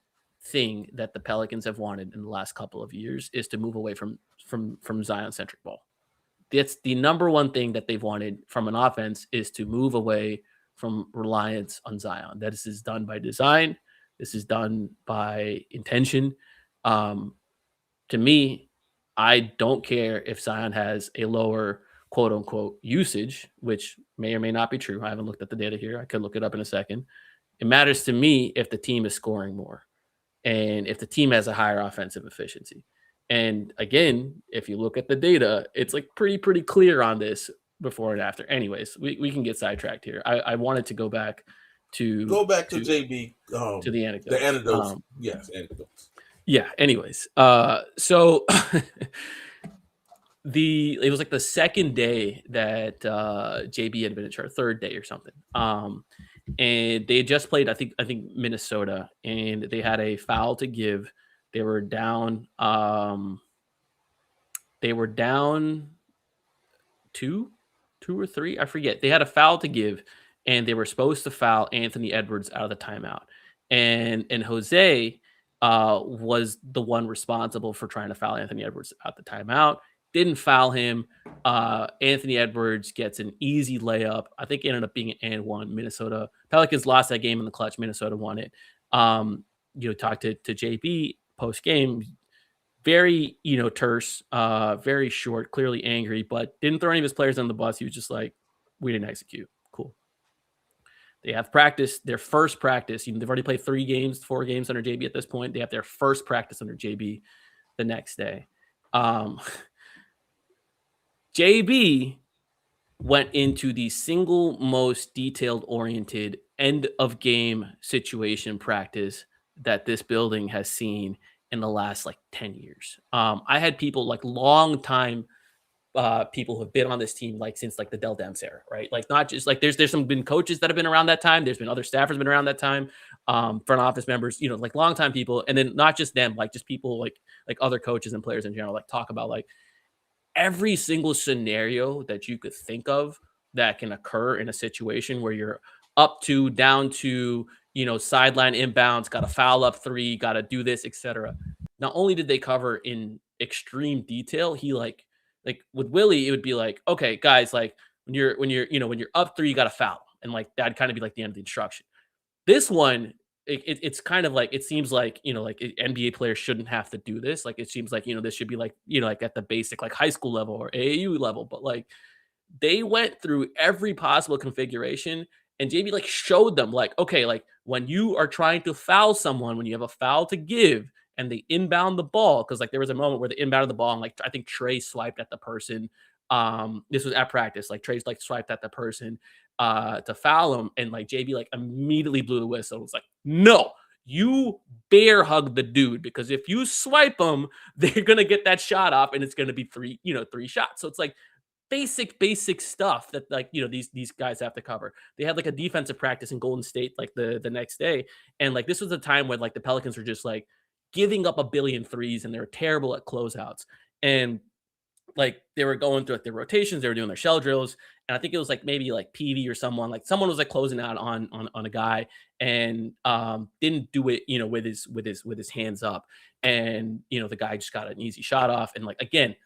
thing that the Pelicans have wanted in the last couple of years is to move away from Zion-centric ball. That's the number one thing that they've wanted from an offense, is to move away from reliance on Zion. This is done by design. This is done by intention. To me, I don't care if Zion has a lower quote unquote usage, which may or may not be true. I haven't looked at the data here. I could look it up in a second. It matters to me if the team is scoring more and if the team has a higher offensive efficiency. And again, if you look at the data, it's like pretty clear on this before and after. Anyways, we can get sidetracked here. I wanted to go back to JB to the anecdotes. The anecdotes. Yes, anecdotes. Yeah. Anyways, so it was like the second day that JB had been in charge, third day or something. And they had just played, I think Minnesota, and they had a foul to give. They were down. Two or three. I forget. They had a foul to give, and they were supposed to foul Anthony Edwards out of the timeout. And Jose was the one responsible for trying to foul Anthony Edwards out the timeout. Didn't foul him. Anthony Edwards gets an easy layup. I think it ended up being an and one. Minnesota Pelicans lost that game in the clutch. Minnesota won it. Talked to JB post game, very terse, very short, clearly angry, but didn't throw any of his players on the bus. He was just like, we didn't execute. Cool. They have practice, their first practice. They've already played 4 games under JB at this point. They have their first practice under JB the next day. JB went into the single most detailed oriented end of game situation practice that this building has seen in the last like 10 years. I had people like long time people who have been on this team like since like the Dell Demps era, right? Like not just like there's some been coaches that have been around that time. There's been other staffers been around that time, front office members, like long time people, and then not just them, like just people like other coaches and players in general, like talk about like every single scenario that you could think of that can occur in a situation where you're up to, down to, sideline inbounds, got to foul up three, got to do this, etc. Not only did they cover in extreme detail, he like with Willie, it would be like, okay, guys, like when you're up three, you got to foul, and like that'd kind of be like the end of the instruction. This one, it's kind of like it seems like like NBA players shouldn't have to do this. Like it seems like this should be like like at the basic like high school level or AAU level, but like they went through every possible configuration, and JB like showed them like, okay, like when you are trying to foul someone, when you have a foul to give and they inbound the ball, because like there was a moment where they inbounded the ball and like I think Trey swiped at the person. This was at practice, like Trey's like swiped at the person to foul him, and like JB like immediately blew the whistle. It was like, no, you bear hug the dude, because if you swipe them, they're gonna get that shot off and it's gonna be three shots. So it's like basic stuff that like these guys have to cover. They had like a defensive practice in Golden State like the next day, and like this was a time when like the Pelicans were just like giving up a billion threes and they were terrible at closeouts, and like they were going through like their rotations, they were doing their shell drills, and I think it was like maybe like PV or someone was like closing out on a guy and didn't do it with his hands up, and the guy just got an easy shot off, and like again,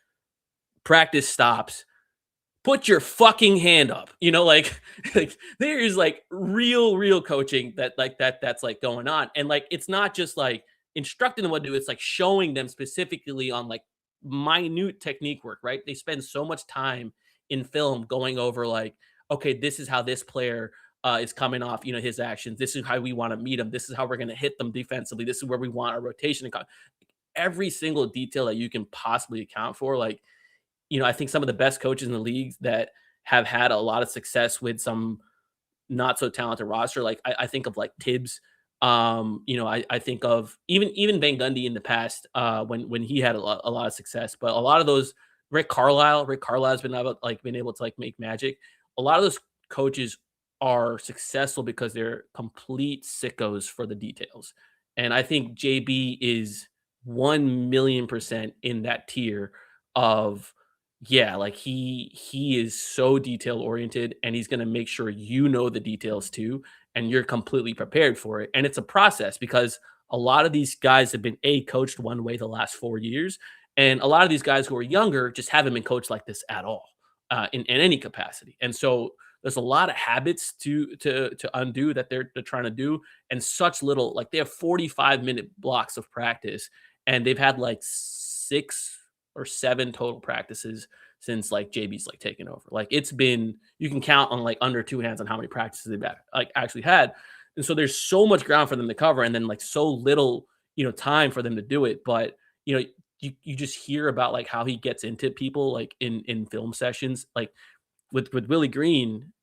practice stops. Put your fucking hand up, like there is like real coaching that's like going on. And like, it's not just like instructing them what to do. It's like showing them specifically on like minute technique work, right? They spend so much time in film going over like, okay, this is how this player is coming off, his actions. This is how we want to meet them. This is how we're going to hit them defensively. This is where we want our rotation to come. Every single detail that you can possibly account for, like, I think some of the best coaches in the league that have had a lot of success with some not so talented roster. Like I think of like Tibbs. I think of even Van Gundy in the past when he had a lot of success. But a lot of those Rick Carlisle has been able to like make magic. A lot of those coaches are successful because they're complete sickos for the details. And I think JB is 1,000,000% in that tier of, yeah, like he is so detail oriented, and he's going to make sure the details too, and you're completely prepared for it. And it's a process, because a lot of these guys have been coached one way the last 4 years, and a lot of these guys who are younger just haven't been coached like this at all in any capacity. And so there's a lot of habits to undo that they're trying to do, and such little, like they have 45-minute blocks of practice, and they've had like 6 or 7 total practices since like JB's like taken over. Like it's been, you can count on like under 2 hands on how many practices they've like actually had. And so there's so much ground for them to cover, and then like so little, time for them to do it. But, you just hear about like how he gets into people like in film sessions, like with Willie Green.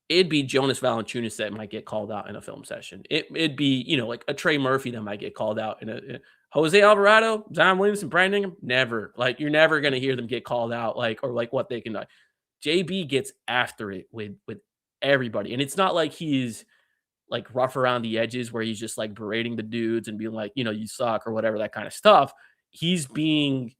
It'd be Jonas Valanciunas that might get called out in a film session. It'd be, like a Trey Murphy that might get called out in a Jose Alvarado, Zion Williamson, Brandon Ingram. Never. Like you're never going to hear them get called out, like, or like what they can do. JB gets after it with everybody. And it's not like he's like rough around the edges where he's just like berating the dudes and being like, you suck or whatever, that kind of stuff. He's being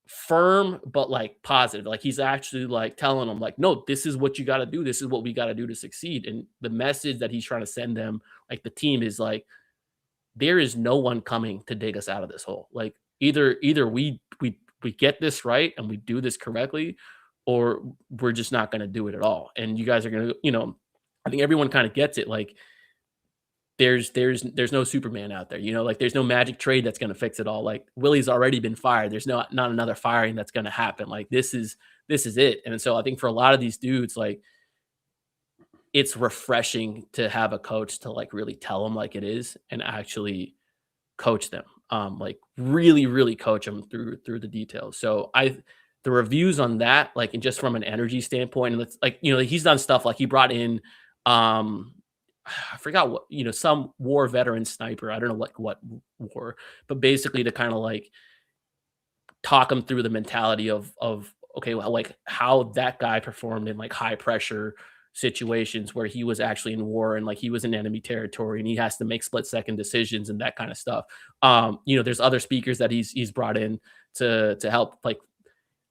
firm, but like positive. Like he's actually like telling them like, no, this is what you got to do. This is what we got to do to succeed. And the message that he's trying to send them, like the team, is like, there is no one coming to dig us out of this hole. Like either we get this right and we do this correctly, or we're just not going to do it at all. And you guys are going to, I think everyone kind of gets it. Like there's no Superman out there, like there's no magic trade that's going to fix it all. Like Willie's already been fired. There's not another firing that's going to happen. Like this is it. And so I think for a lot of these dudes, like it's refreshing to have a coach to like really tell them like it is and actually coach them. like really, really coach him through the details. So the reviews on that, like, and just from an energy standpoint, and it's like, he's done stuff like he brought in, I forgot what, some war veteran sniper. I don't know what war, but basically to kind of like talk him through the mentality of okay, well, like how that guy performed in like high pressure situations where he was actually in war and like he was in enemy territory and he has to make split second decisions and that kind of stuff. There's other speakers that he's brought in to help like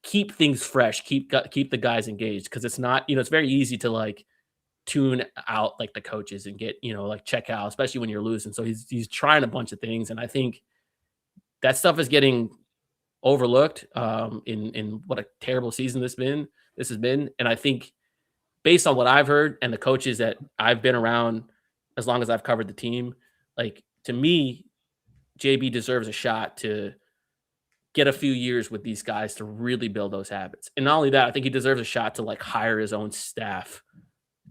keep things fresh, keep the guys engaged, because it's not, it's very easy to like tune out like the coaches and get, like check out, especially when you're losing. So he's trying a bunch of things, and I think that stuff is getting overlooked in what a terrible season this has been. And I think based on what I've heard and the coaches that I've been around as long as I've covered the team, like to me, JB deserves a shot to get a few years with these guys to really build those habits. And not only that, I think he deserves a shot to like hire his own staff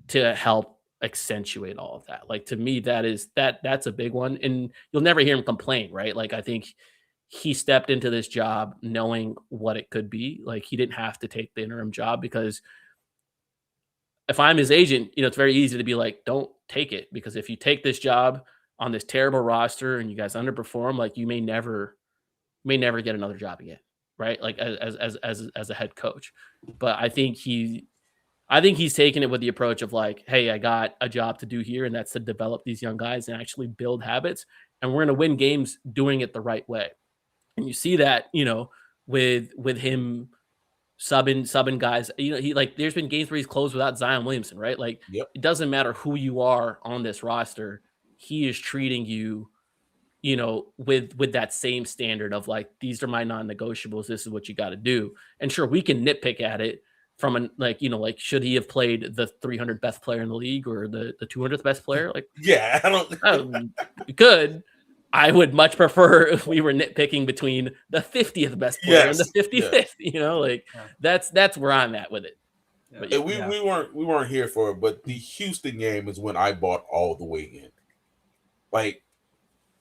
to help accentuate all of that. Like to me, that's a big one. And you'll never hear him complain, right? Like I think he stepped into this job knowing what it could be. Like he didn't have to take the interim job, because if I'm his agent, it's very easy to be like, don't take it, because if you take this job on this terrible roster and you guys underperform, like you may never get another job again, right? Like as a head coach. But I think he's taking it with the approach of like, hey, I got a job to do here, and that's to develop these young guys and actually build habits, and we're going to win games doing it the right way. And you see that, with him subbing guys, he like, there's been games where he's closed without Zion Williamson, right? Like, Yep. It doesn't matter who you are on this roster. He is treating you, with that same standard of like, these are my non-negotiables. This is what you got to do. And sure, we can nitpick at it from an like, should he have played the 300th best player in the league or the 200th best player? Like, yeah, I don't. You could. I would much prefer if we were nitpicking between the 50th best player and the 55th. That's where I'm at with it. But yeah, we weren't here for it, but the Houston game is when I bought all the way in. Like,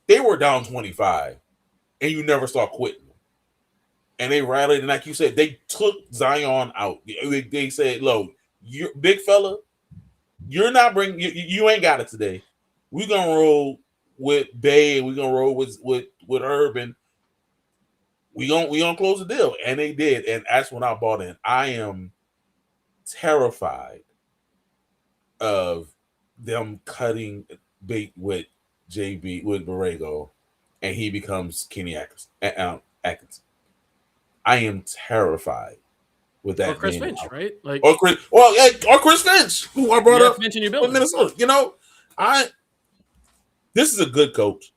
they were down 25, and you never saw quitting. And they rallied, and like you said, they took Zion out. They said, "Look, you big fella, you're not bringing. You ain't got it today. We're gonna roll with Bay, and we're gonna roll with Urban. We gonna close the deal." And they did, and that's when I bought in. I am terrified of them cutting bait with JB with Borrego, and he becomes Kenny Atkins. I am terrified with that. Or Chris Finch, right? Like, or Chris Finch, who I brought up mention your in Minnesota. This is a good coach,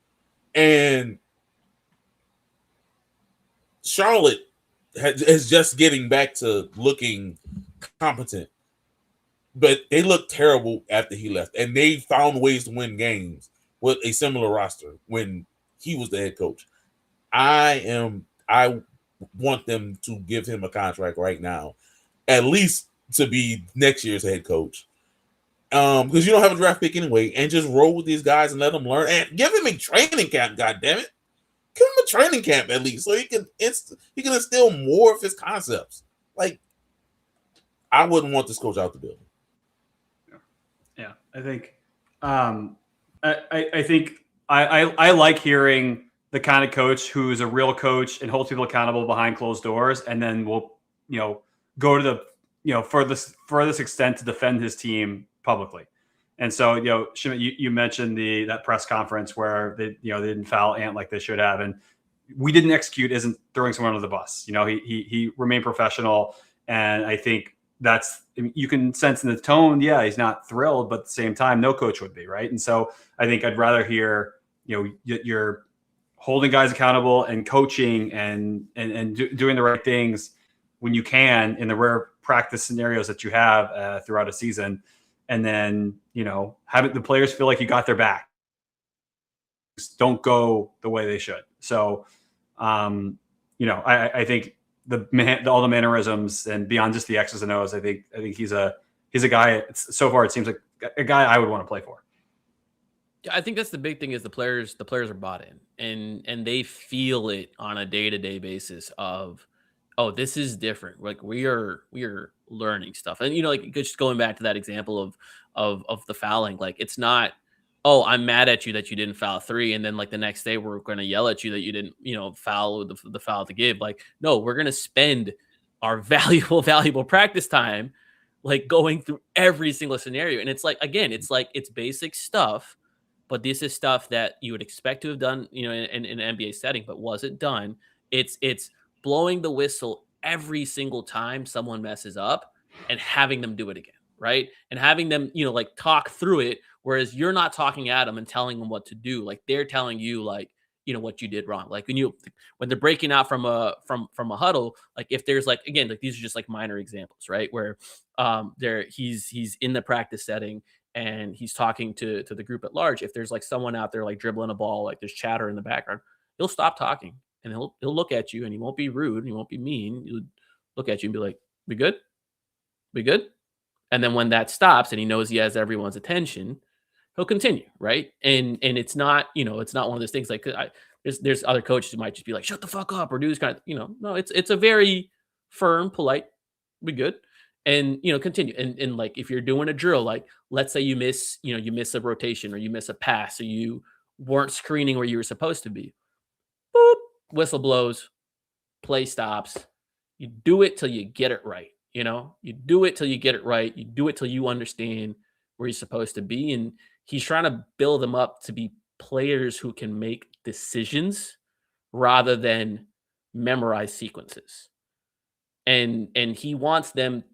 and Charlotte is just getting back to looking competent, but they looked terrible after he left, and they found ways to win games with a similar roster when he was the head coach. I want them to give him a contract right now, at least to be next year's head coach. Because you don't have a draft pick anyway, and just roll with these guys and let them learn, and give him a training camp. God damn it, give him a training camp at least, so he can instill more of his concepts. Like, I wouldn't want this coach out the building. Yeah, I think, I think I like hearing the kind of coach who is a real coach and holds people accountable behind closed doors, and then will, go to the, furthest extent to defend his team publicly. And so, Shimon, you mentioned that press conference where they didn't foul Ant like they should have, and we didn't execute isn't throwing someone under the bus. He remained professional, and I think you can sense in the tone. Yeah, he's not thrilled, but at the same time, no coach would be, right? And so I think I'd rather hear, you're holding guys accountable and coaching and doing the right things when you can in the rare practice scenarios that you have throughout a season. And then, having the players feel like you got their back. Don't go the way they should. So, I think all the mannerisms and beyond just the X's and O's, I think he's a guy. So far, it seems like a guy I would want to play for. I think that's the big thing is the players are bought in and they feel it on a day-to-day basis of, oh, this is different. Like we are learning stuff. And like just going back to that example of the fouling, like it's not, oh, I'm mad at you that you didn't foul three, and then like the next day we're going to yell at you that you didn't, foul the foul to give. Like, no, we're going to spend our valuable practice time like going through every single scenario. And it's like, again, it's basic stuff, but this is stuff that you would expect to have done, in an NBA setting, but wasn't done. It's blowing the whistle every single time someone messes up and having them do it again, right? And having them, like talk through it, whereas you're not talking at them and telling them what to do. Like they're telling you, like, what you did wrong. Like when they're breaking out from a huddle, like if there's like, again, like these are just like minor examples, right? Where he's in the practice setting and he's talking to the group at large. If there's like someone out there like dribbling a ball, like there's chatter in the background, he'll stop talking and he'll look at you and he won't be rude and he won't be mean. He'll look at you and be like, "We good? We good?" And then when that stops and he knows he has everyone's attention, he'll continue, right? And it's not, it's not one of those things like there's other coaches who might just be like, "Shut the fuck up," or do this kind of, no, it's a very firm, polite, "We good?" And continue. And like if you're doing a drill, like let's say you miss a rotation or you miss a pass or you weren't screening where you were supposed to be. Boop, whistle blows, play stops. You do it till you get it right. You do it till you get it right. You do it till you understand where you're supposed to be. And he's trying to build them up to be players who can make decisions rather than memorize sequences. And he wants them,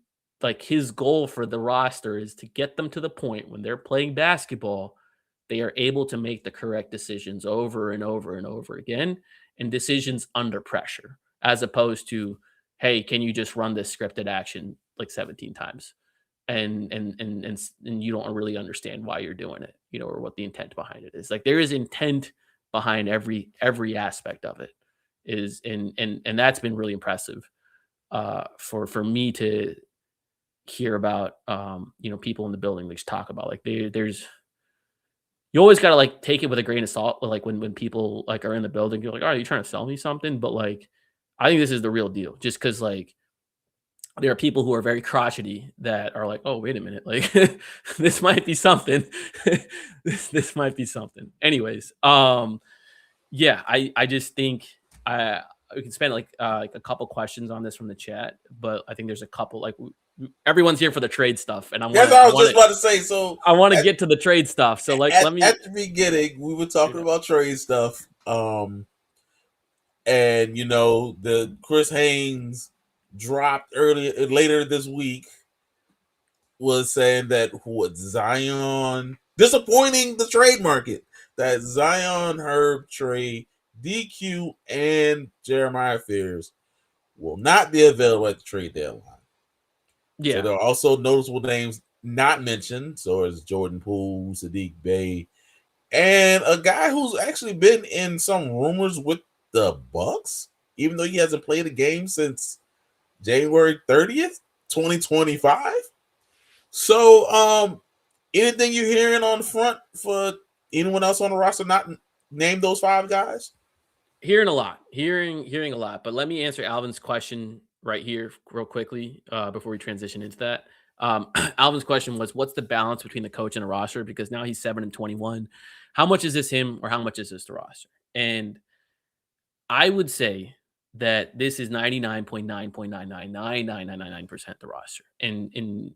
like his goal for the roster is to get them to the point when they're playing basketball, they are able to make the correct decisions over and over and over again, and decisions under pressure, as opposed to, hey, can you just run this scripted action like 17 times? And you don't really understand why you're doing it, or what the intent behind it is. Like there is intent behind every aspect of it is, and that's been really impressive for me to hear about. People in the building, they just talk about like there's, you always got to like take it with a grain of salt. Like when people like are in the building, you're like, "Oh, are you trying to sell me something?" But like, I think this is the real deal, just because like there are people who are very crotchety that are like, "Oh, wait a minute, like this might be something." this might be something. Anyways, yeah, I just think we can spend like a couple questions on this from the chat, but I think there's a couple like everyone's here for the trade stuff, and I was just about to say. So I want to get to the trade stuff. So like, let me at the beginning we were talking about trade stuff, and the Chris Haynes dropped later this week was saying that Zion disappointing the trade market, that Zion, Herb, Trey, DQ, and Jeremiah Fears will not be available at the trade deadline. Yeah. So there are also noticeable names not mentioned. So it's Jordan Poole, Sadiq Bey, and a guy who's actually been in some rumors with the Bucks, even though he hasn't played a game since January 30th, 2025. So anything you're hearing on the front for anyone else on the roster not name those five guys? Hearing a lot. But let me answer Alvin's question right here real quickly before we transition into that. Alvin's question was, what's the balance between the coach and the roster? Because now he's 7-21. How much is this him or how much is this the roster? And I would say that this is 99.9999999% the roster. And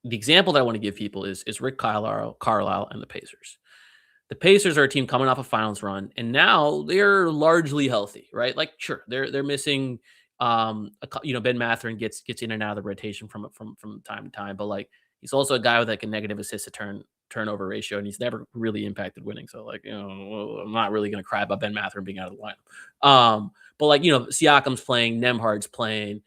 the example that I want to give people is Rick Carlisle and the Pacers. The Pacers are a team coming off a finals run, and now they're largely healthy, right? Like, sure, they're missing, Ben Mathurin gets in and out of the rotation from time to time, but like he's also a guy with like a negative assist to turnover ratio, and he's never really impacted winning. So like, I'm not really going to cry about Ben Mathurin being out of the lineup. But like, Siakam's playing, Nemhard's playing,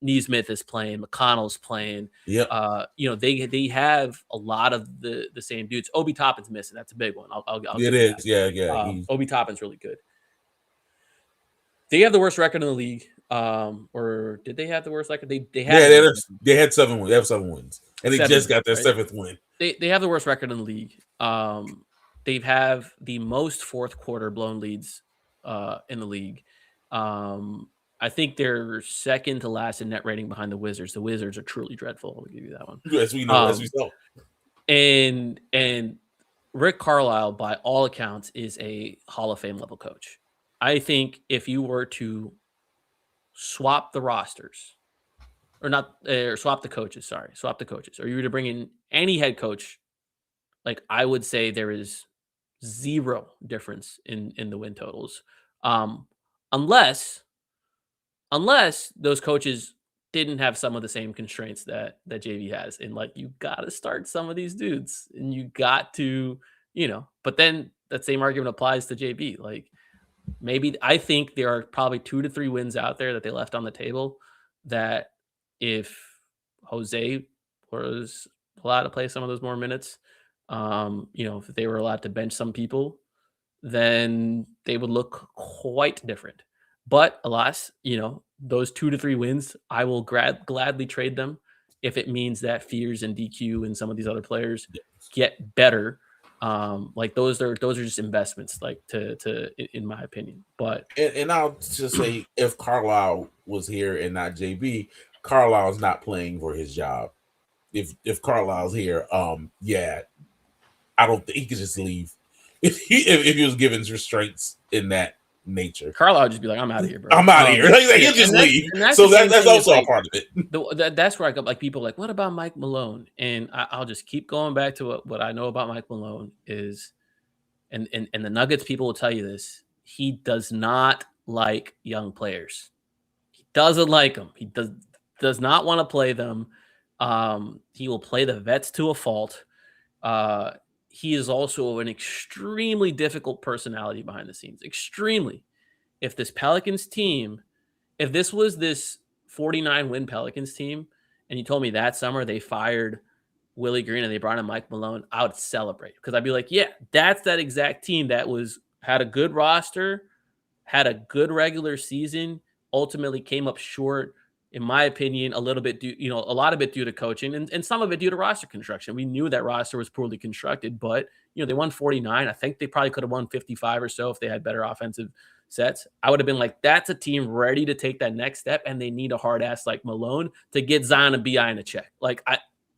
Neesmith is playing, McConnell's playing. Yeah. They have a lot of the same dudes. Obi Toppin's missing. That's a big one. I'll it is. That. Yeah. Obi Toppin's really good. They have the worst record in the league. Or did they have the worst record? They had 7 wins. They have 7 wins. And they just got their 7th win. They have the worst record in the league. They have the most fourth quarter blown leads in the league. I think they're second to last in net rating behind the Wizards. The Wizards are truly dreadful. I'll give you that one. As we know, as we saw. And Rick Carlisle, by all accounts, is a Hall of Fame level coach. I think if you were to swap the rosters, or swap the coaches, or you were to bring in any head coach, like I would say there is zero difference in the win totals, unless those coaches didn't have some of the same constraints that JV has, and like you got to start some of these dudes, and you got to, But then that same argument applies to JB. Like maybe I think there are probably 2 to 3 wins out there that they left on the table that if Jose was allowed to play some of those more minutes, if they were allowed to bench some people, then they would look quite different. But alas, those 2 to 3 wins, I will gladly trade them if it means that Fears and DQ and some of these other players get better. Like those are just investments, like to in my opinion. But and I'll just say, if Carlisle was here and not JB, Carlisle's not playing for his job. If Carlisle's here, I don't think he could just leave if he was given restraints in that nature. Carlisle would just be like, "I'm out of here, bro. I'm out of here." He'll just leave. So that's also a part of it. That's where I got like people like, "What about Mike Malone?" And I'll just keep going back to what I know about Mike Malone is, and the Nuggets people will tell you this: he does not like young players. He doesn't like them. He does not want to play them. He will play the vets to a fault. He is also an extremely difficult personality behind the scenes. Extremely. If this Pelicans team, if this was this 49-win Pelicans team, and you told me that summer they fired Willie Green and they brought in Mike Malone, I would celebrate. Because I'd be like, yeah, that's that exact team that had a good roster, had a good regular season, ultimately came up short, in my opinion, a little bit due, a lot of it due to coaching and some of it due to roster construction. We knew that roster was poorly constructed, but they won 49. I think they probably could have won 55 or so if they had better offensive sets. I would have been like, that's a team ready to take that next step, and they need a hard ass like Malone to get Zion and BI in a check.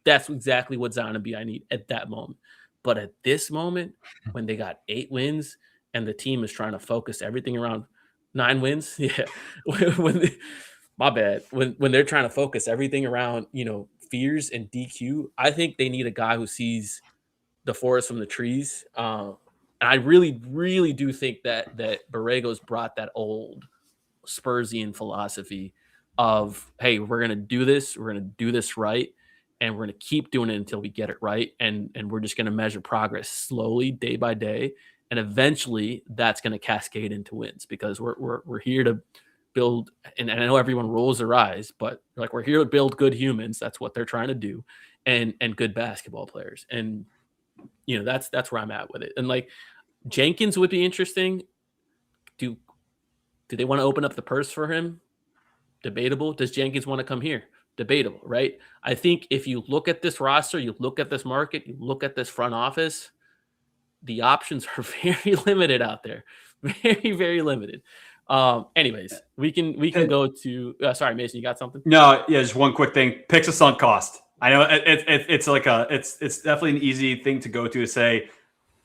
That's exactly what Zion and BI need at that moment. But at this moment, when they got 8 wins and the team is trying to focus everything around 9 wins, my bad. When they're trying to focus everything around, Fears and DQ, I think they need a guy who sees the forest from the trees. And I really, really do think that Borrego's brought that old Spursian philosophy of, hey, we're going to do this. We're going to do this right. And we're going to keep doing it until we get it right. And we're just going to measure progress slowly, day by day. And eventually that's going to cascade into wins, because we're here to build, and I know everyone rolls their eyes, but like, we're here to build good humans. That's what they're trying to do, and good basketball players. And that's where I'm at with it. And like Jenkins would be interesting. Do they want to open up the purse for him? Debatable. Does Jenkins want to come here? Debatable, right? I think if you look at this roster, you look at this market, you look at this front office, the options are very limited out there. Very, very limited. Anyways, we can go to sorry, Mason, you got something? No, yeah, just one quick thing. Picks a sunk cost. I know it's like it's definitely an easy thing to go to say,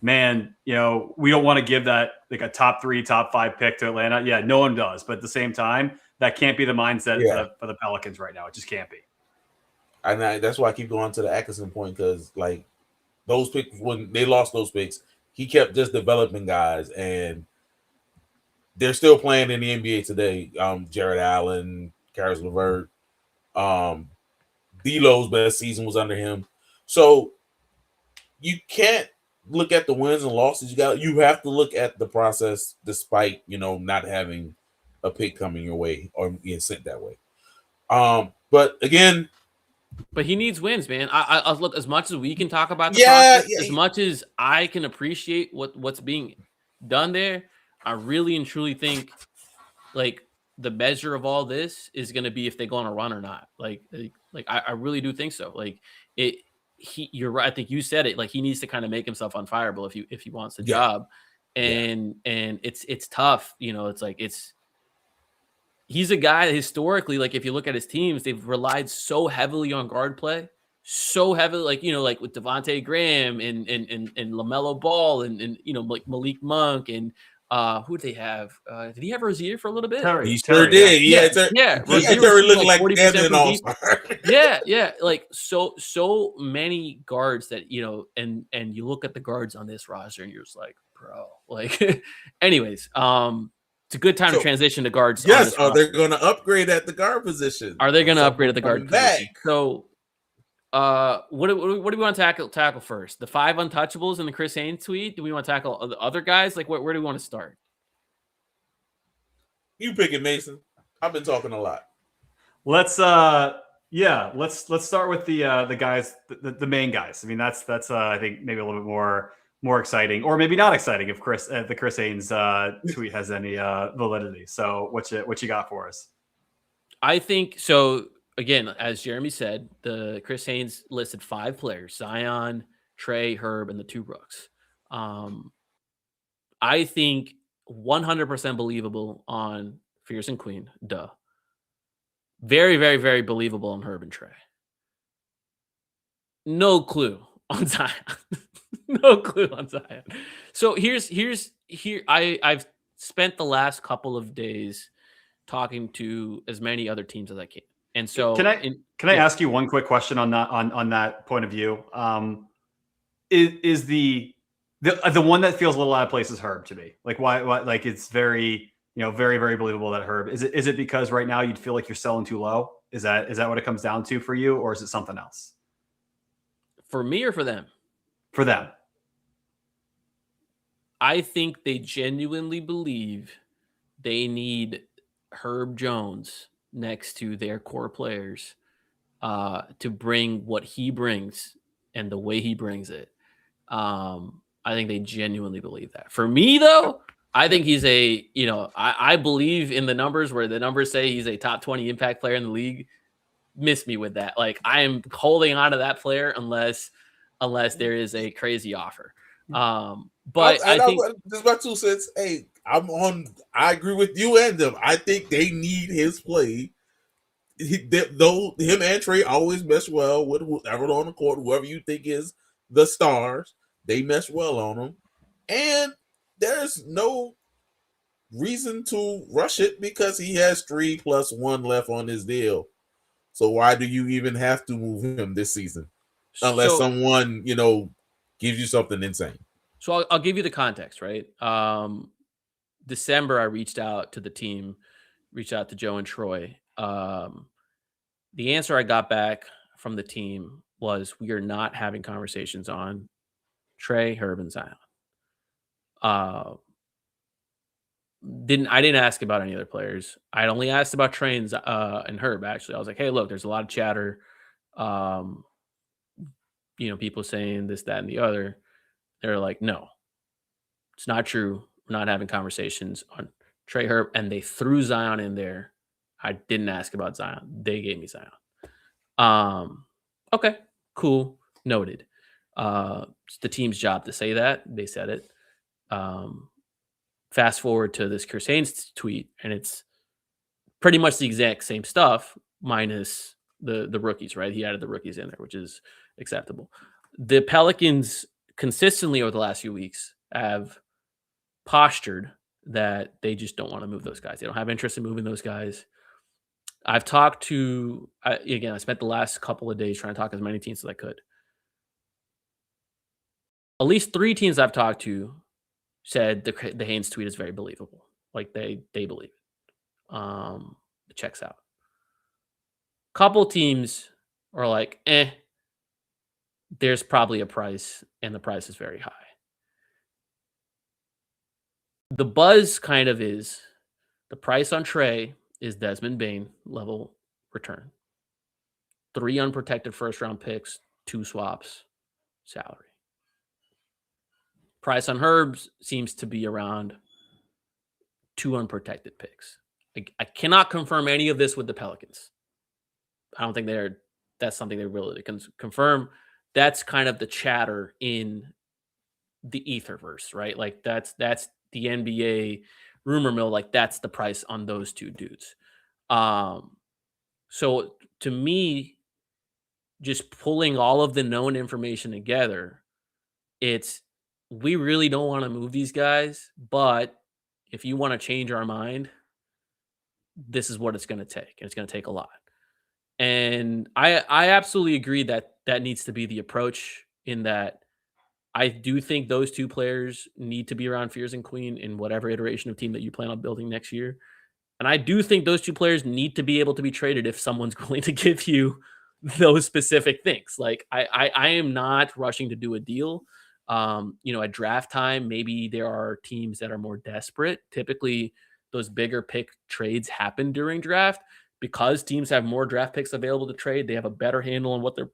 man, we don't want to give that like a top 3, top 5 pick to Atlanta. Yeah, no one does. But at the same time, that can't be the mindset for the Pelicans right now. It just can't be. And that's why I keep going to the Atkinson point, because like those picks, when they lost those picks, he kept just developing guys, and they're still playing in the NBA today. Jared Allen, Karis LeVert, D'Lo's best season was under him. So you can't look at the wins and losses. You have to look at the process, despite not having a pick coming your way or being sent that way. But again, but he needs wins, man. I look, as much as we can talk about the process, as much as I can appreciate what's being done there, I really and truly think like the measure of all this is going to be if they go on a run or not. Like I really do think so. Like you're right. I think you said it. Like, he needs to kind of make himself unfireable if he wants the Yeah. job. And it's tough. It's like he's a guy that historically, like, if you look at his teams, they've relied so heavily on guard play, so heavily, like with Devontae Graham and LaMelo Ball and like Malik Monk and who did they have? Did he have Rozier for a little bit? He sure did. Yeah. Rozier Rozier looking like 40% Evan from deep. All-Star. Yeah. Like so many guards that and you look at the guards on this roster and you're just like, bro. Like, anyways, it's a good time to transition to guards. Yes, are they going to upgrade at the guard position? Are they going to upgrade at the guard position? Back. So, what do we want to tackle first? The 5 untouchables in the Chris Haynes tweet? Do we want to tackle the other guys? Like, where do we want to start? You pick it, Mason. I've been talking a lot. Let's start with the guys, the main guys. I mean, that's I think maybe a little bit more exciting, or maybe not exciting if the Chris Haynes tweet has any validity. So what you got for us? I think so. Again, as Jeremy said, the Chris Haynes listed 5 players: Zion, Trey, Herb, and the 2 rooks. I think 100% believable on Fierce and Queen. Duh. Very, very, very believable on Herb and Trey. No clue on Zion. No clue on Zion. So I've spent the last couple of days talking to as many other teams as I can. And so can I ask you one quick question on that point of view? Is the one that feels a little out of place is Herb to me. Like why like it's very, very, very believable that Herb is it because right now you'd feel like you're selling too low? Is that what it comes down to for you, or is it something else? For me or for them? For them. I think they genuinely believe they need Herb Jones next to their core players to bring what he brings and the way he brings it. I think they genuinely believe that. For me, though, I think he's I believe in the numbers where the numbers say he's a top 20 impact player in the league. Miss me with that. Like, I am holding on to that player unless there is a crazy offer. But I think just my 2 cents. Hey, I agree with you and them. I think they need his play. Though him and Trey always mesh well with whoever on the court, whoever you think is the stars, they mesh well on him. And there's no reason to rush it because he has 3+1 left on his deal. So why do you even have to move him this season? Unless someone, gives you something insane. So I'll give you the context, right? December, I reached out to the team, reached out to Joe and Troy. The answer I got back from the team was we are not having conversations on Trey, Herb, and Zion. I didn't ask about any other players. I only asked about Trey and Herb, actually. I was like, hey, look, there's a lot of chatter. People saying this, that, and the other. They're like, no, it's not true. We're not having conversations on Trey, Herb, and they threw Zion in there. I didn't ask about Zion. They gave me Zion. Okay, cool. Noted. It's the team's job to say that. They said it. Fast forward to this Chris Haynes tweet, and it's pretty much the exact same stuff, minus the rookies, right? He added the rookies in there, which is acceptable. The Pelicans consistently over the last few weeks have postured that they just don't want to move those guys. They don't have interest in moving those guys. I've talked to, I spent the last couple of days trying to talk to as many teams as I could. At least 3 teams I've talked to said the Haynes tweet is very believable. Like they believe it. It checks out. Couple teams are like, there's probably a price, and the price is very high. The buzz kind of is the price on Trey is Desmond Bane level return. 3 unprotected first-round picks, 2 swaps, salary. Price on Herbs seems to be around 2 unprotected picks. I cannot confirm any of this with the Pelicans. I don't think that's something they're willing to confirm. that's kind of the chatter in the etherverse, right? Like that's the NBA rumor mill. Like that's the price on those two dudes. Um, so to me, just pulling all of the known information together, it's we really don't want to move these guys, but if you want to change our mind, this is what it's going to take. And it's going to take a lot. And I absolutely agree that that needs to be the approach in that I do think those two players need to be around Fears and Queen in whatever iteration of team that you plan on building next year. And I do think those two players need to be able to be traded if someone's willing to give you those specific things. Like I am not rushing to do a deal. At draft time, maybe there are teams that are more desperate. Typically, those bigger pick trades happen during draft because teams have more draft picks available to trade. They have a better handle on what their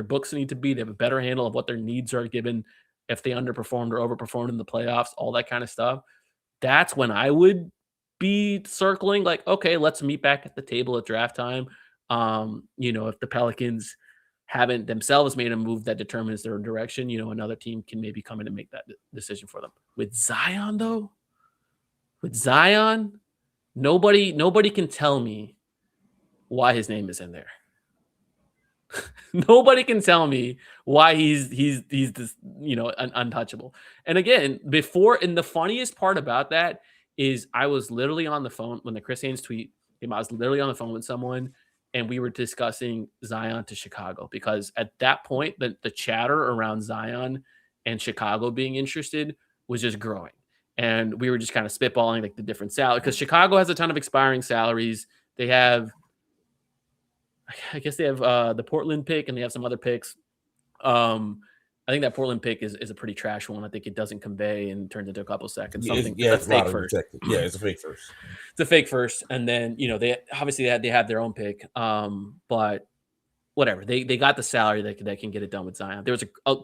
books need to be. They have a better handle of what their needs are given if they underperformed or overperformed in the playoffs, all that kind of stuff. That's when I would be circling like, okay, let's meet back at the table at draft time. If the Pelicans haven't themselves made a move that determines their direction, another team can maybe come in and make that decision for them. With Zion, though, nobody can tell me why his name is in there. Nobody can tell me why he's this, untouchable. And again, and the funniest part about that is I was literally on the phone when the Chris Haynes tweet came out. I was literally on the phone with someone and we were discussing Zion to Chicago because at that point, the chatter around Zion and Chicago being interested was just growing. And we were just kind of spitballing like the different salary because Chicago has a ton of expiring salaries. They have, I guess they have the Portland pick and they have some other picks. I think that Portland pick is a pretty trash one. I think it doesn't convey and turns into a couple seconds. It's fake first. Yeah, it's a fake first. It's a fake first, and then they obviously they have their own pick. But whatever, they got the salary that can get it done with Zion. There was a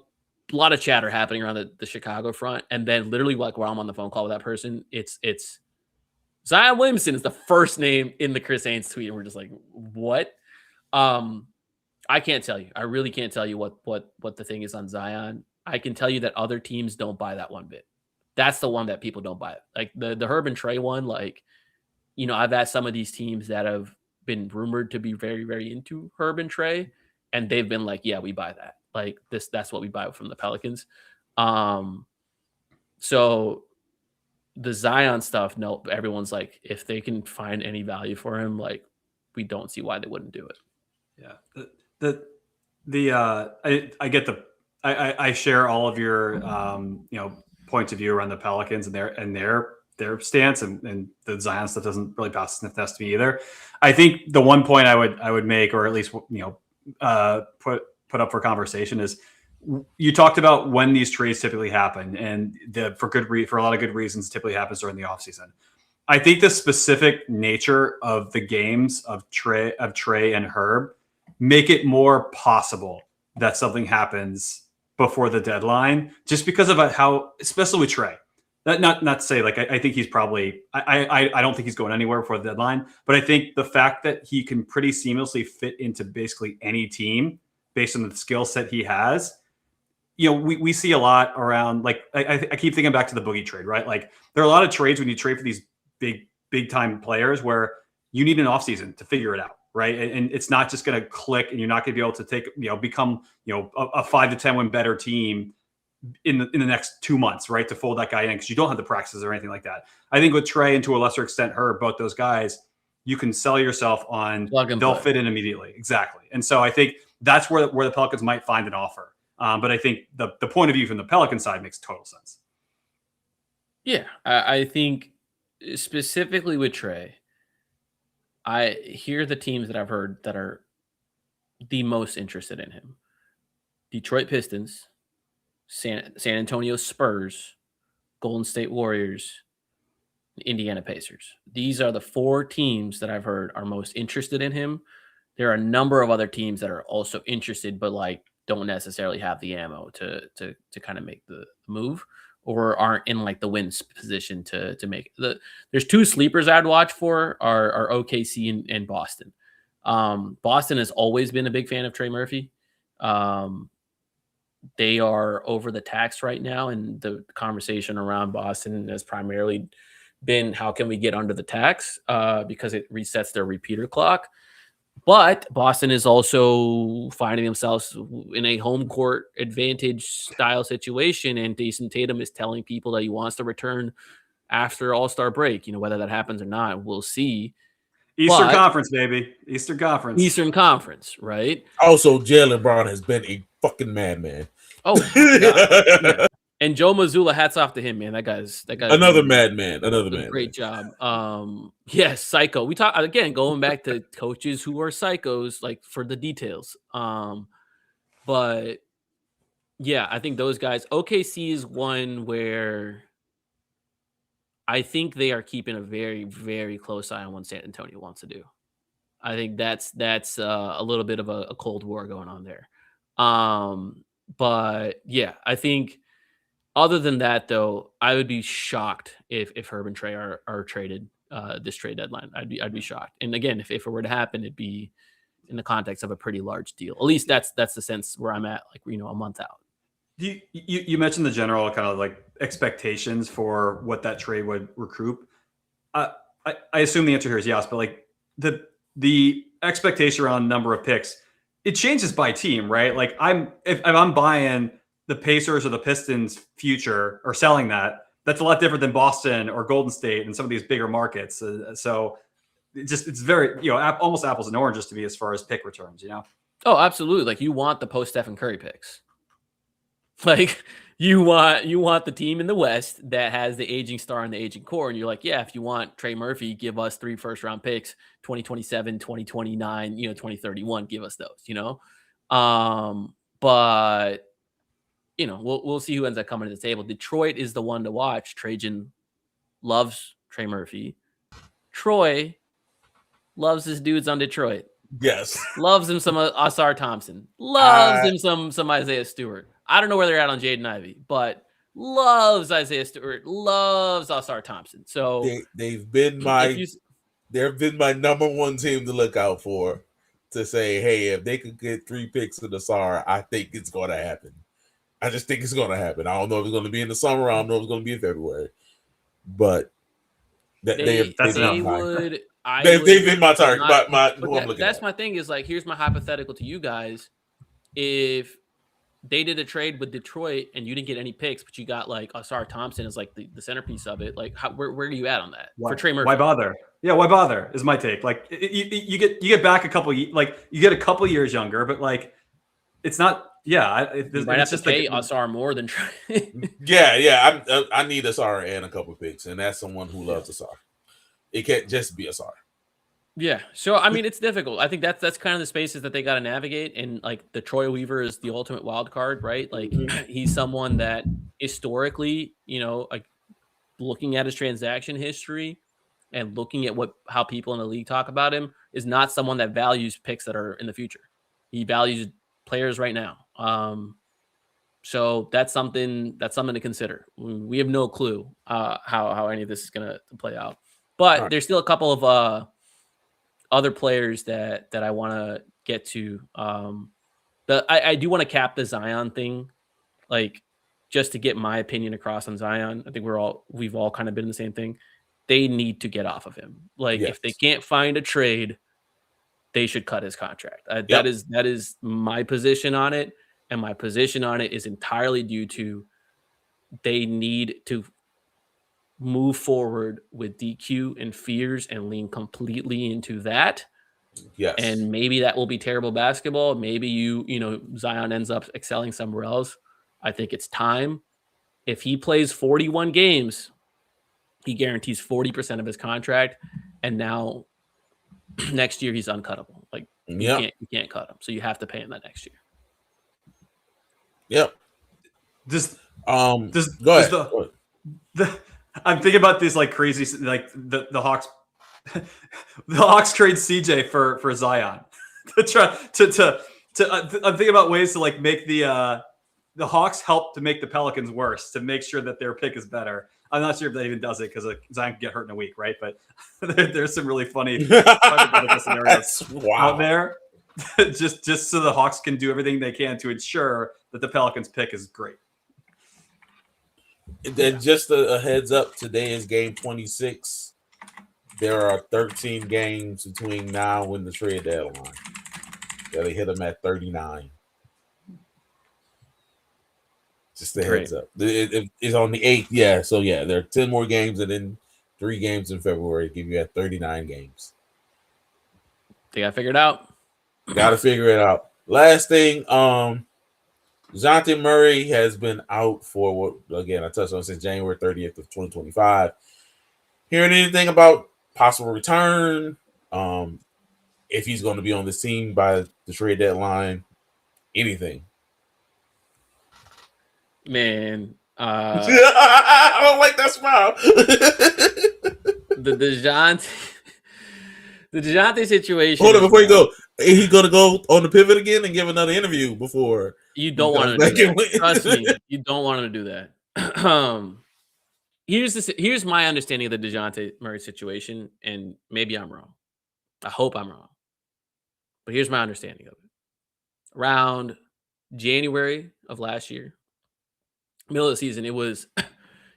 lot of chatter happening around the Chicago front, and then literally like while I'm on the phone call with that person, it's Zion Williamson is the first name in the Chris Haynes tweet, and we're just like, what? I can't tell you. I really can't tell you what the thing is on Zion. I can tell you that other teams don't buy that one bit. That's the one that people don't buy. Like the Herb and Trey one, like, I've asked some of these teams that have been rumored to be very, very into Herb and Trey, and they've been like, yeah, we buy that. Like that's what we buy from the Pelicans. So the Zion stuff, no, everyone's like, if they can find any value for him, like we don't see why they wouldn't do it. Yeah. I get I share all of your points of view around the Pelicans and their stance and the Zion stuff doesn't really pass the sniff test to me either. I think the one point I would make, or at least put up for conversation, is you talked about when these trades typically happen, and for a lot of good reasons typically happens during the offseason. I think the specific nature of the games of Trey and Herb make it more possible that something happens before the deadline, just because of how, especially with Trey. Not to say like I think he's probably I don't think he's going anywhere before the deadline, but I think the fact that he can pretty seamlessly fit into basically any team based on the skill set he has. We see a lot around, like I keep thinking back to the Boogie trade, right? Like there are a lot of trades when you trade for these big time players where you need an offseason to figure it out. Right. And it's not just going to click and you're not going to be able to become, a 5 to 10 win better team in the next 2 months, right? To fold that guy in because you don't have the practices or anything like that. I think with Trey and to a lesser extent, Herb, both those guys, you can sell yourself on they'll fit in immediately. Exactly. And so I think that's where the Pelicans might find an offer. But I think the point of view from the Pelican side makes total sense. Yeah. I think specifically with Trey, I hear the teams that I've heard that are the most interested in him: Detroit Pistons, San Antonio Spurs, Golden State Warriors, Indiana Pacers. These are the 4 teams that I've heard are most interested in him. There are a number of other teams that are also interested, but like don't necessarily have the ammo to kind of make the move, or aren't in like the win position to make it. There's 2 sleepers I'd watch for are OKC and Boston. Boston has always been a big fan of Trey Murphy. They are over the tax right now, and the conversation around Boston has primarily been how can we get under the tax because it resets their repeater clock. But Boston is also finding themselves in a home court advantage style situation, and Jason Tatum is telling people that he wants to return after All-Star break. Whether that happens or not, we'll see. Eastern Conference, baby. Eastern Conference, right? Also, Jaylen Brown has been a fucking madman. Oh, yeah. And Joe Mazzulla, hats off to him, man. That guy's another madman. Great job. Yes, psycho. We talk again, going back to coaches who are psychos, like for the details. But yeah, I think those guys. OKC is one where I think they are keeping a very, very close eye on what San Antonio wants to do. I think that's a little bit of a cold war going on there. But yeah, I think other than that, though, I would be shocked if Herb and Trey are traded this trade deadline. I'd be shocked. And again, if it were to happen, it'd be in the context of a pretty large deal. At least that's the sense where I'm at, like, a month out. You mentioned the general kind of like expectations for what that trade would recoup. I assume the answer here is yes, but like the expectation around number of picks, it changes by team, right? Like if I'm buying the Pacers or the Pistons future or selling that's a lot different than Boston or Golden State and some of these bigger markets. So it's very, almost apples and oranges to me as far as pick returns, Oh, absolutely. Like you want the post Stephen Curry picks. Like you want the team in the West that has the aging star and the aging core. And you're like, yeah, if you want Trey Murphy, give us 3 first-round picks, 2027, 2029, 2031, give us those, but we'll see who ends up coming to the table. Detroit is the one to watch. Trajan loves Trey Murphy. Troy loves his dudes on Detroit. Yes. Loves him some Asar Thompson. Loves him some Isaiah Stewart. I don't know where they're at on Jaden Ivey, but loves Isaiah Stewart. Loves Asar Thompson. So they've been my number one team to look out for. To say, hey, if they could get 3 picks in Asar, I think it's going to happen. I just think it's going to happen. I don't know if it's going to be in the summer. I don't know if it's going to be in February. But they've been my target. That's my thing is like, here's my hypothetical to you guys. If they did a trade with Detroit and you didn't get any picks, but you got like Asar Thompson as like the centerpiece of it, like where are you at on that? For Trey Murphy? Why bother? Yeah, why bother is my take. Like you get back a couple, like you get a couple years younger, but like it's not. Yeah, you might have to pay Asar more than Trey. yeah. I need Asar and a couple picks, and that's someone who loves Asar. It can't just be Asar. Yeah, so I mean, it's difficult. I think that's kind of the spaces that they got to navigate, and like the Troy Weaver is the ultimate wild card, right? Like he's someone that historically, like looking at his transaction history and looking at how people in the league talk about him, is not someone that values picks that are in the future. He values players right now. So that's something to consider. We have no clue how any of this is going to play out, but there's still a couple of other players that I want to get to. I do want to cap the Zion thing, like just to get my opinion across on Zion. I think we've all kind of been the same thing. They need to get off of him. Like if they can't find a trade, they should cut his contract. That is my position on it. And my position on it is entirely due to they need to move forward with DQ and fears and lean completely into that. Yes. And maybe that will be terrible basketball. Maybe Zion ends up excelling somewhere else. I think it's time. If he plays 41 games, he guarantees 40% of his contract. And now next year he's uncuttable. Like you can't cut him. So you have to pay him that next year. Yep. Go ahead. I'm thinking about this like crazy, like the Hawks. The Hawks trade CJ for Zion I'm thinking about ways to like make the Hawks help to make the Pelicans worse, to make sure that their pick is better. I'm not sure if that even does it because Zion can get hurt in a week, right? But there's some really funny scenarios out there. just so the Hawks can do everything they can to ensure that the Pelicans pick is great. And just a heads up, today is game 26. There are 13 games between now and the trade deadline. Yeah, they hit them at 39. Just a heads up. It's on the 8th. Yeah, so yeah, there are 10 more games and then 3 games in February to give you at 39 games. They got to figure it out. Got to figure it out. Last thing, Dejounte Murray has been out for what, again, I touched on since January 30th of 2025. Hearing anything about possible return, if he's going to be on this team by the trade deadline, anything. Man, I don't like that smile. the Dejounte situation. Hold on, before you go, he's going to go on the pivot again and give another interview before. You don't want to do that. Trust me, you don't want him to do that. Here's my understanding of the Dejounte Murray situation, and maybe I'm wrong. I hope I'm wrong. But here's my understanding of it. Around January of last year, middle of the season, it was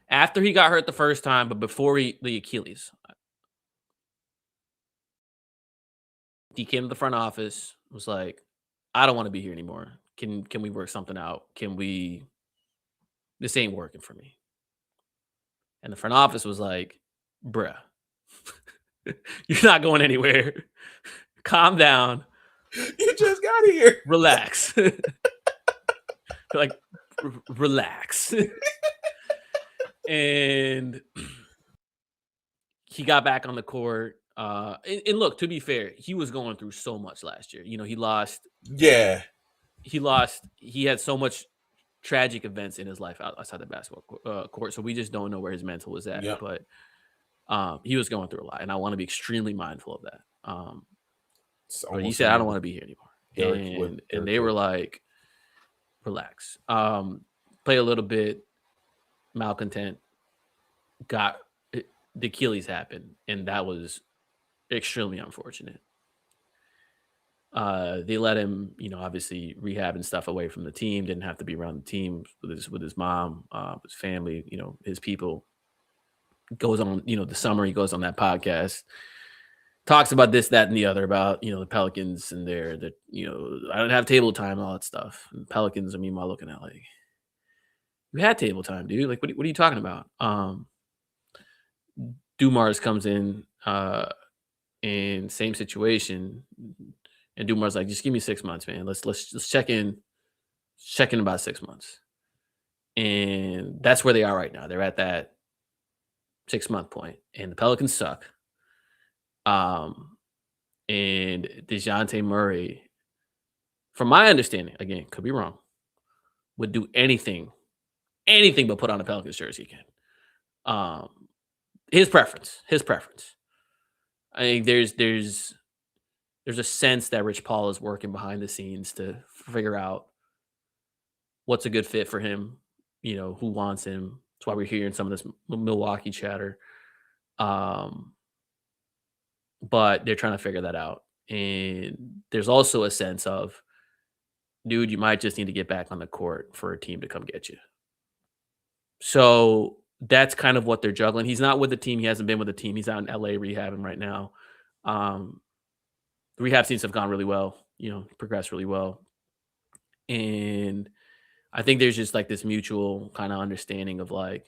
after he got hurt the first time, but before the Achilles. He came to the front office, was like, I don't want to be here anymore. Can we work something out? This ain't working for me. And the front office was like, bruh, you're not going anywhere. Calm down. You just got here. Relax. Like, relax. And he got back on the court. And look, to be fair, he was going through so much last year. You know, he lost. Yeah. He had so much tragic events in his life outside the basketball court. So we just don't know where his mental was at. Yep. But he was going through a lot. And I want to be extremely mindful of that. But he said, I don't want to be here anymore. And they were like, relax. Play a little bit, malcontent, got the Achilles happened, and that was extremely unfortunate. They let him, obviously rehab and stuff away from the team, didn't have to be around the team with his mom, his family, his people. Goes on, the summer, he goes on that podcast, talks about this, that, and the other, about, the Pelicans and I don't have table time and all that stuff. And Pelicans, meanwhile, looking at like, you had table time, dude. Like, what are you talking about? Dumars comes in, and same situation. And Dumars like, just give me 6 months, man. Let's check in about 6 months. And that's where they are right now. They're at that 6-month point. And the Pelicans suck. And Dejounte Murray, from my understanding, again, could be wrong, would do anything but put on a Pelicans jersey again. His preference. I think there's a sense that Rich Paul is working behind the scenes to figure out what's a good fit for him, who wants him. That's why we're hearing some of this Milwaukee chatter. But they're trying to figure that out. And there's also a sense of, dude, you might just need to get back on the court for a team to come get you. So that's kind of what they're juggling. He's not with the team. He hasn't been with the team. He's out in LA rehabbing right now. The rehab seems to have gone really well, progressed really well. And I think there's just like this mutual kind of understanding of like,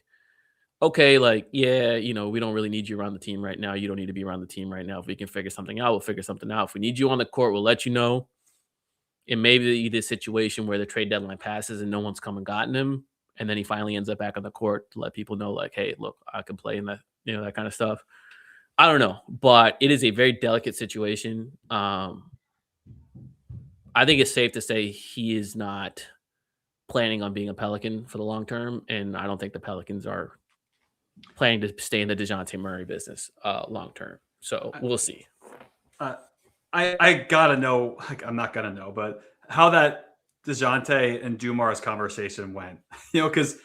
okay, like, yeah, we don't really need you around the team right now. You don't need to be around the team right now. If we can figure something out, we'll figure something out. If we need you on the court, we'll let you know. It may be this situation where the trade deadline passes and no one's come and gotten him. And then he finally ends up back on the court to let people know, like, hey, look, I can play in that, that kind of stuff. I don't know, but it is a very delicate situation. I think it's safe to say he is not planning on being a Pelican for the long term. And I don't think the Pelicans are planning to stay in the Dejounte Murray business long term. So we'll see. I gotta know, like, I'm not gonna know, but how that Dejounte and Dumars conversation went, because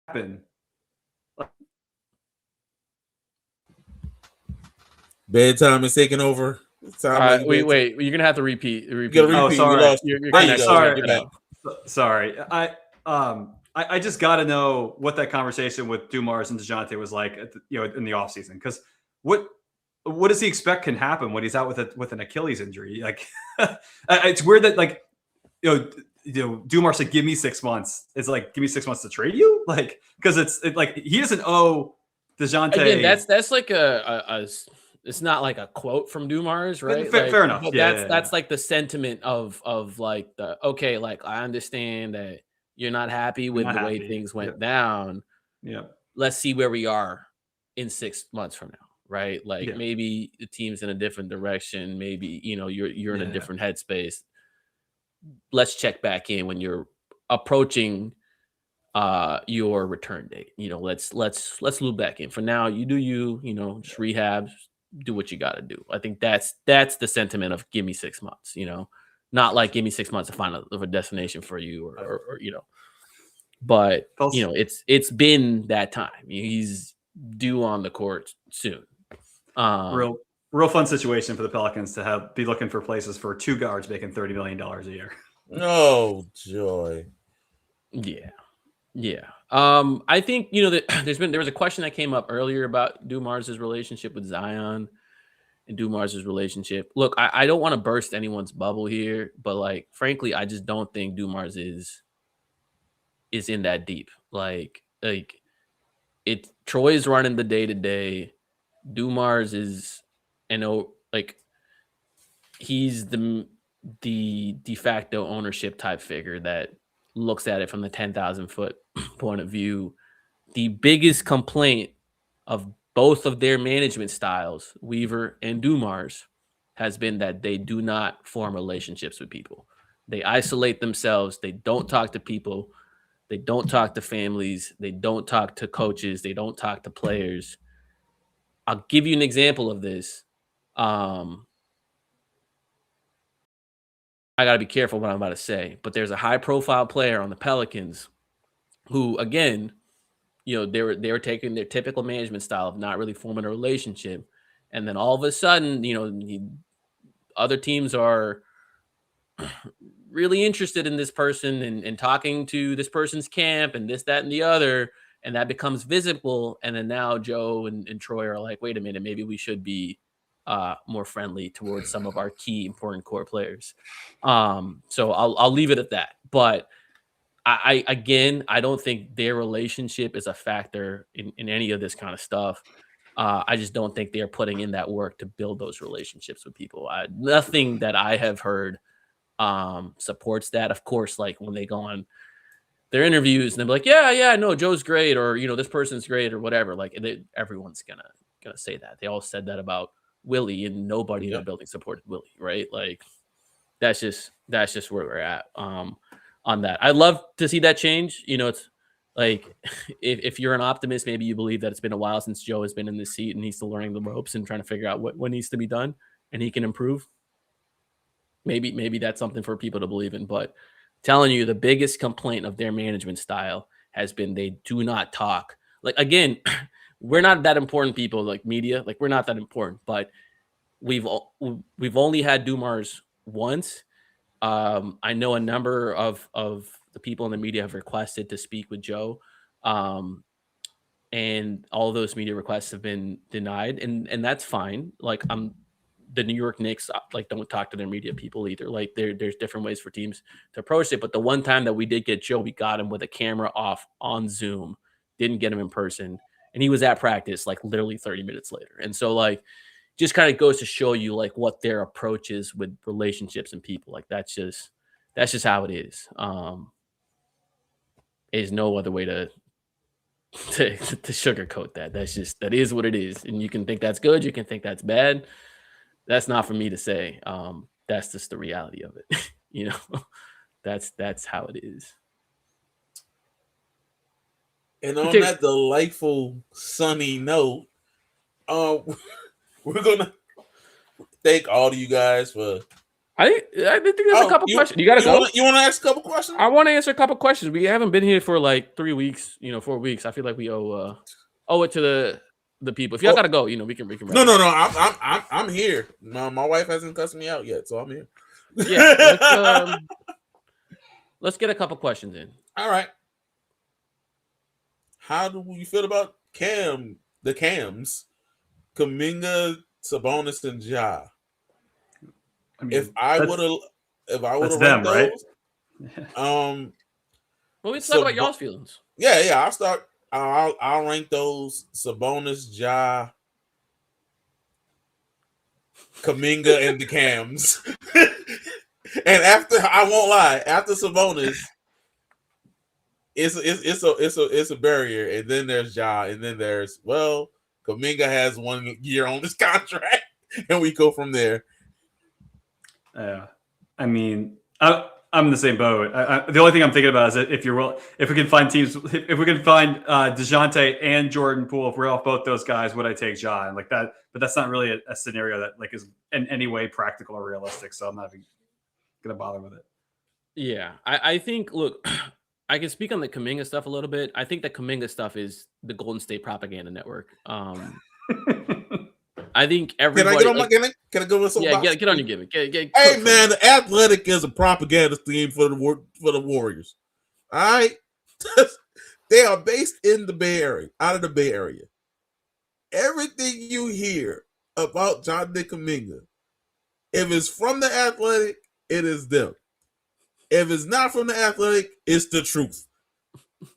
happened. Bedtime is taking over. It's time like wait, bedtime. you're gonna have to repeat. You gotta repeat. Oh, sorry. We lost. You're There you connected. go. Sorry. Get back. Sorry. I just got to know what that conversation with Dumars and Dejounte was like, in the offseason. Because what does he expect can happen when he's out with an Achilles injury? Like, it's weird that like, Dumars said, "Give me 6 months." It's like, give me 6 months to trade you, like, because it's like he doesn't owe Dejounte. Again, that's like a it's not like a quote from Dumars, right? Fair enough. But that's like the sentiment of like okay, like I understand that you're not happy with the way things went down. Yeah. Let's see where we are in 6 months from now, right? Like maybe the team's in a different direction. Maybe you're in a different headspace. Let's check back in when you're approaching your return date. Let's loop back in. For now, you do just rehab, do what you got to do. I think that's the sentiment of give me 6 months. Not like give me 6 months to find a destination for you or but it's been that time. He's due on the court soon. Real fun situation for the Pelicans to be looking for places for 2 guards making $30 million a year. Oh joy. Yeah. I think that there was a question that came up earlier about Dumars' relationship with Zion and Dumars' relationship. Look, I don't want to burst anyone's bubble here, but like frankly, I just don't think Dumars is in that deep. Like Troy is running the day-to-day. Dumars is he's the de facto ownership type figure that looks at it from the 10,000 foot point of view. The biggest complaint of both of their management styles, Weaver and Dumars, has been that they do not form relationships with people. They isolate themselves. They don't talk to people. They don't talk to families. They don't talk to coaches. They don't talk to players. I'll give you an example of this. I got to be careful what I'm about to say, but there's a high profile player on the Pelicans who, again, they were taking their typical management style of not really forming a relationship. And then all of a sudden, other teams are really interested in this person and talking to this person's camp and this, that, and the other. And that becomes visible. And then now Joe and Troy are like, wait a minute, maybe we should be more friendly towards some of our key important core players. So I'll leave it at that. But I don't think their relationship is a factor in any of this kind of stuff. I just don't think they're putting in that work to build those relationships with people. Nothing that I have heard supports that. Of course, like when they go on their interviews and they're like, yeah, no, Joe's great, or this person's great, or whatever. Like everyone's gonna say that. They all said that about Willie, and nobody in the building supported Willie, right? Like that's just where we're at on that. I'd love to see that change. It's like if you're an optimist, maybe you believe that it's been a while since Joe has been in this seat and he's still learning the ropes and trying to figure out what needs to be done and he can improve. Maybe that's something for people to believe in, but telling you the biggest complaint of their management style has been they do not talk. Like, again, we're not that important people, like media, like we're not that important, but we've only had Dumars once. I know a number of the people in the media have requested to speak with Joe. And all those media requests have been denied, and that's fine. Like the New York Knicks don't talk to their media people either. Like there's different ways for teams to approach it. But the one time that we did get Joe, we got him with a camera off on Zoom, didn't get him in person. And he was at practice like literally 30 minutes later. And so like, just kind of goes to show you like what their approach is with relationships and people. Like that's just how it is. There's no other way to sugarcoat that. That is what it is. And you can think that's good. You can think that's bad. That's not for me to say. That's just the reality of it. That's how it is. And on that delightful sunny note, we're gonna thank all of you guys for. I think there's a couple questions. You gotta go. You want to ask a couple questions? I want to answer a couple questions. We haven't been here for like 3 weeks, 4 weeks. I feel like we owe it to the people. If y'all gotta go, we can No. I'm here. No, my wife hasn't cussed me out yet, so I'm here. Yeah, let's get a couple questions in. All right. How do you feel about the Cams, Kuminga, Sabonis, and Ja? I mean, if I would have ranked those, well, let's talk about y'all's feelings. Yeah. I'll rank those: Sabonis, Ja, Kuminga, and the Cams. And I won't lie, after Sabonis, it's a barrier, and then there's Ja, and then there's Kuminga has 1 year on this contract, and we go from there. I mean, I'm in the same boat. The only thing I'm thinking about is that if we can find teams, if we can find Dejounte and Jordan Poole, if we're off both those guys, would I take Ja? And like that, but that's not really a scenario that like is in any way practical or realistic. So I'm not even gonna bother with it. Yeah, I think. Look, I can speak on the Kuminga stuff a little bit. I think the Kuminga stuff is the Golden State propaganda network. I think everybody. Can I go with some? Yeah, get on your gimmick. Hey man, the Athletic is a propaganda theme for the Warriors. All right, they are based in the Bay Area, out of the Bay Area. Everything you hear about Jonathan Kuminga, if it's from the Athletic, it is them. If it's not from the Athletic, it's the truth.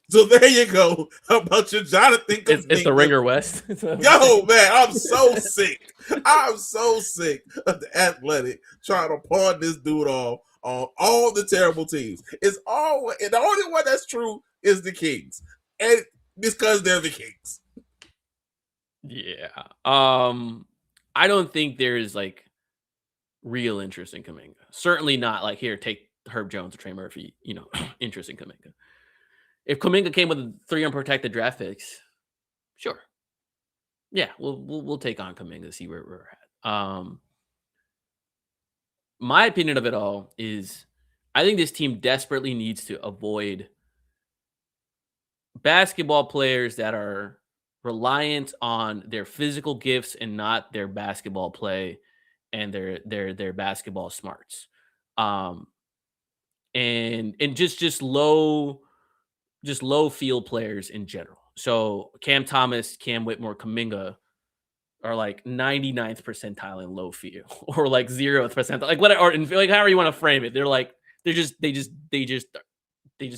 So there you go about your Jonathan Kuminga. It's the Ringer West. Yo, man, I'm so sick. I'm so sick of the Athletic trying to pawn this dude off on all the terrible teams. And the only one that's true is the Kings, and because they're the Kings. Yeah. I don't think there's like real interest in Kuminga. Certainly not like here, take Herb Jones or Trey Murphy. Interest in Kuminga. If Kuminga came with 3 unprotected draft picks, sure. Yeah, we'll take on Kuminga to see where we're at. My opinion of it all is I think this team desperately needs to avoid basketball players that are reliant on their physical gifts and not their basketball play and their basketball smarts. And just low field players in general. So Cam Thomas, Cam Whitmore, Kuminga are like 99th percentile in low field or like 0th percentile, like whatever, or like however you want to frame it. They're like, they just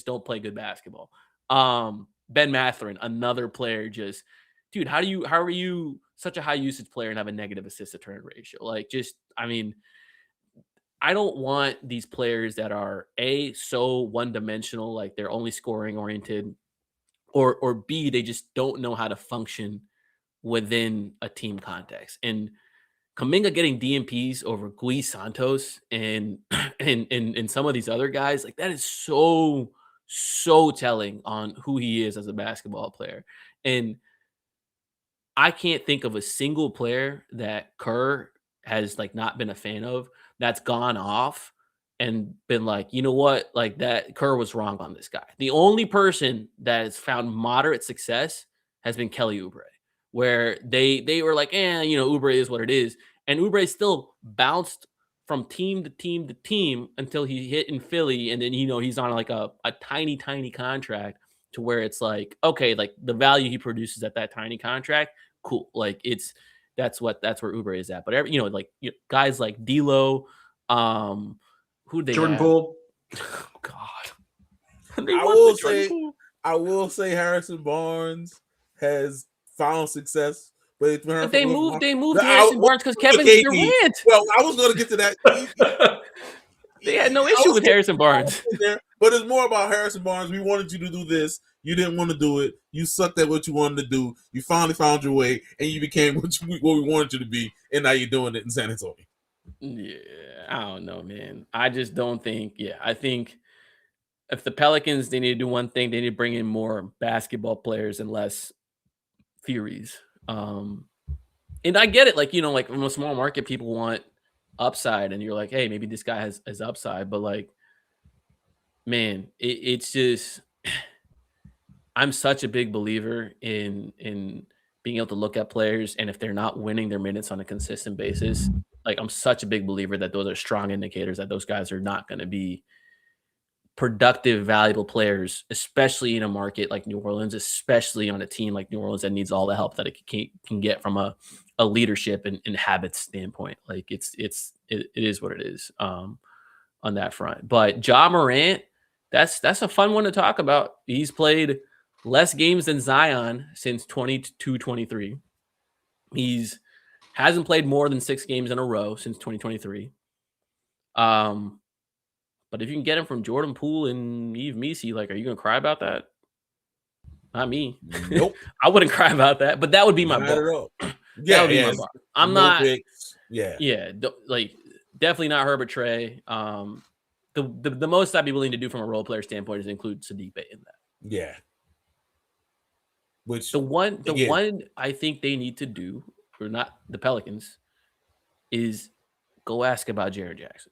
don't play good basketball. Ben Mathurin, another player, dude, how are you such a high usage player and have a negative assist to turn ratio? Like, I don't want these players that are so one-dimensional, like they're only scoring oriented, or B, they just don't know how to function within a team context. And Kuminga getting DMPs over Gui Santos and some of these other guys, like that is so telling on who he is as a basketball player. And I can't think of a single player that Kerr has like not been a fan of that's gone off and been like, you know what, like that Kerr was wrong on this guy. The only person that has found moderate success has been Kelly Oubre, where they were like, Oubre is what it is. And Oubre still bounced from team to team to team until he hit in Philly. And then, he's on like a tiny contract to where it's like, okay, like the value he produces at that tiny contract, cool. Like that's where Oubre is at. But guys like D'Lo, who they Jordan have? Poole. Oh, God. I will say Harrison Barnes has found success. But they moved Harrison Barnes because Kevin Durant. Well, I was going to get to that. They had no issue with Harrison Barnes. But it's more about Harrison Barnes. We wanted you to do this. You didn't want to do it. You sucked at what you wanted to do. You finally found your way, and you became what we wanted you to be, and now you're doing it in San Antonio. Yeah, I don't know, man. I just don't think. Yeah, I think if the Pelicans, they need to do one thing. They need to bring in more basketball players and less theories. And I get it. Like, like from a small market, people want upside, and you're like, hey, maybe this guy has upside, but like, man, it's just, I'm such a big believer in being able to look at players, and if they're not winning their minutes on a consistent basis, like I'm such a big believer that those are strong indicators that those guys are not going to be productive, valuable players, especially in a market like New Orleans, especially on a team like New Orleans that needs all the help that it can get from a leadership and habits standpoint. Like it is what it is on that front. But Ja Morant, that's a fun one to talk about. He's played less games than Zion since 22-23. He's hasn't played more than 6 games in a row since 2023. But if you can get him from Jordan Poole and Yves Missi, like, are you gonna cry about that? Not me. Nope. I wouldn't cry about that, but that would be my bar. Yeah, that would be my bar. I'm no not. picks. Yeah. Like definitely not Herbert Trey. The most I'd be willing to do from a role player standpoint is include Sadiq Bey in that. Yeah. Which the one I think they need to do, or not the Pelicans, is go ask about Jaren Jackson.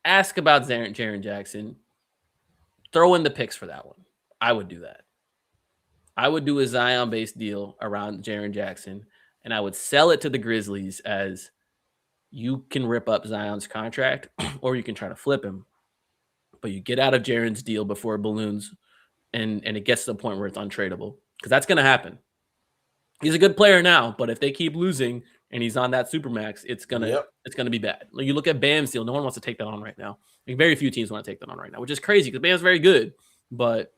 Ask about Jaren Jackson. Throw in the picks for that one. I would do that. I would do a Zion-based deal around Jaren Jackson, and I would sell it to the Grizzlies as you can rip up Zion's contract or you can try to flip him, but you get out of Jaren's deal before it balloons and it gets to the point where it's untradeable, because that's going to happen. He's a good player now, but if they keep losing and he's on that supermax, it's gonna be bad. Like, you look at Bam's deal; no one wants to take that on right now. Like, very few teams want to take that on right now, which is crazy because Bam's very good, but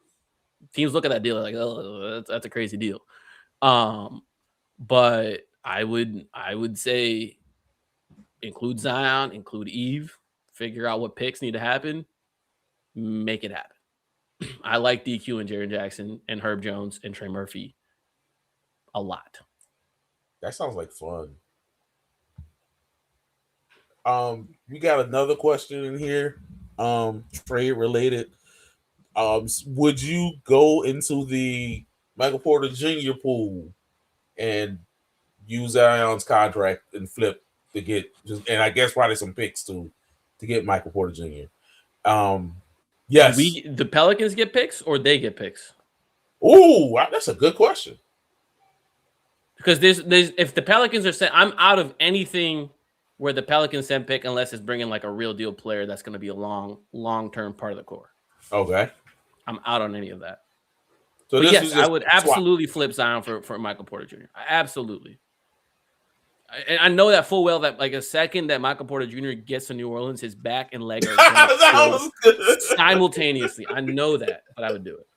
teams look at that deal like, oh, that's a crazy deal. But I would say include Zion, include Eve, figure out what picks need to happen, make it happen. I like DQ and Jaren Jackson and Herb Jones and Trey Murphy a lot. That sounds like fun. We got another question in here, trade related. Would you go into the Michael Porter Jr. pool and use Zion's contract and flip to get, and I guess probably some picks to get Michael Porter Jr.? Yes. The Pelicans get picks or they get picks? Ooh, that's a good question. Because there's if the Pelicans are saying, I'm out of anything where the Pelicans send pick unless it's bringing like a real deal player that's going to be a long-term part of the core. Okay. I'm out on any of that. So but yes, I would absolutely flip Zion for Michael Porter Jr. Absolutely. And I know that full well that like a second that Michael Porter Jr. gets to New Orleans, his back and leg are simultaneously. I know that, but I would do it.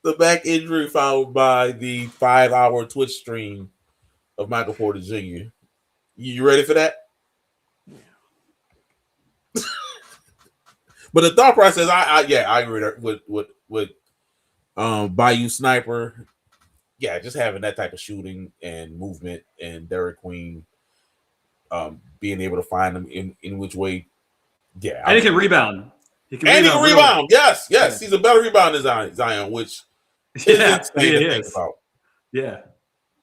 The back injury followed by the 5-hour Twitch stream of Michael Porter Jr. You ready for that? Yeah. But the thought process, I agree with Bayou Sniper. Yeah, just having that type of shooting and movement, and Derek Queen being able to find them in which way. Yeah. And he can rebound. He can rebound. Yes. Yeah. He's a better rebounder than Zion, which is insane to think about. Yeah.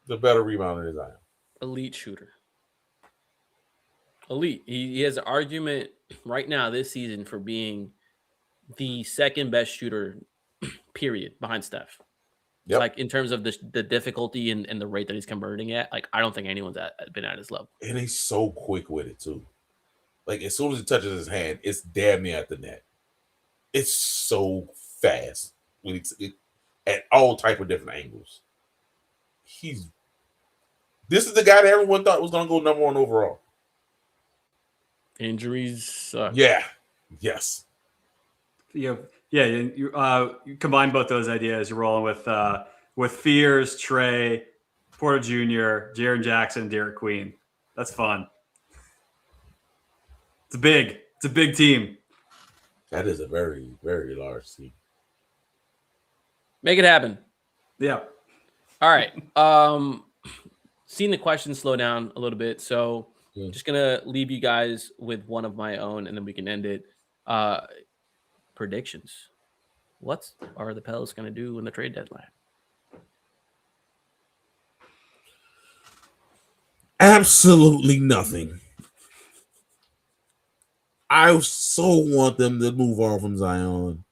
The better rebounder than Zion. Elite shooter. Elite. He has an argument right now this season for being the second best shooter, period, behind Steph. Yep. Like in terms of the difficulty and the rate that he's converting at, like I don't think anyone's been at his level. And he's so quick with it too. Like as soon as he touches his hand, it's damn near at the net. It's so fast at all type of different angles. This is the guy that everyone thought was going to go number 1 overall. Injuries suck. Yeah. Yes. Yeah. You combine both those ideas. You're rolling with Fears, Trey, Porter Jr., Jaren Jackson, Derek Queen. That's fun. It's a big team. That is a very, very large team. Make it happen. Yeah. All right. Seeing the questions slow down a little bit, so just gonna leave you guys with one of my own, and then we can end it. Predictions. What are the Pelicans going to do in the trade deadline? Absolutely nothing. I so want them to move on from Zion.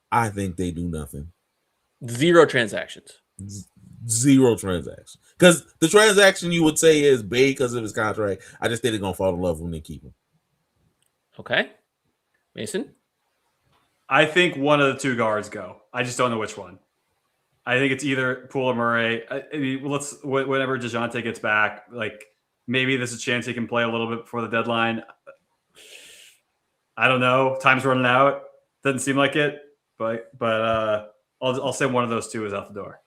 I think they do nothing. 0 transactions. 0 transactions. Because the transaction you would say is Bay because of his contract. I just think they're gonna fall in love when they keep him. Okay, Mason. I think one of the 2 guards go. I just don't know which one. I think it's either Poole or Murray. I mean, whenever Dejounte gets back, like maybe there's a chance he can play a little bit before the deadline. I don't know. Time's running out. Doesn't seem like it, but I'll say one of those 2 is out the door.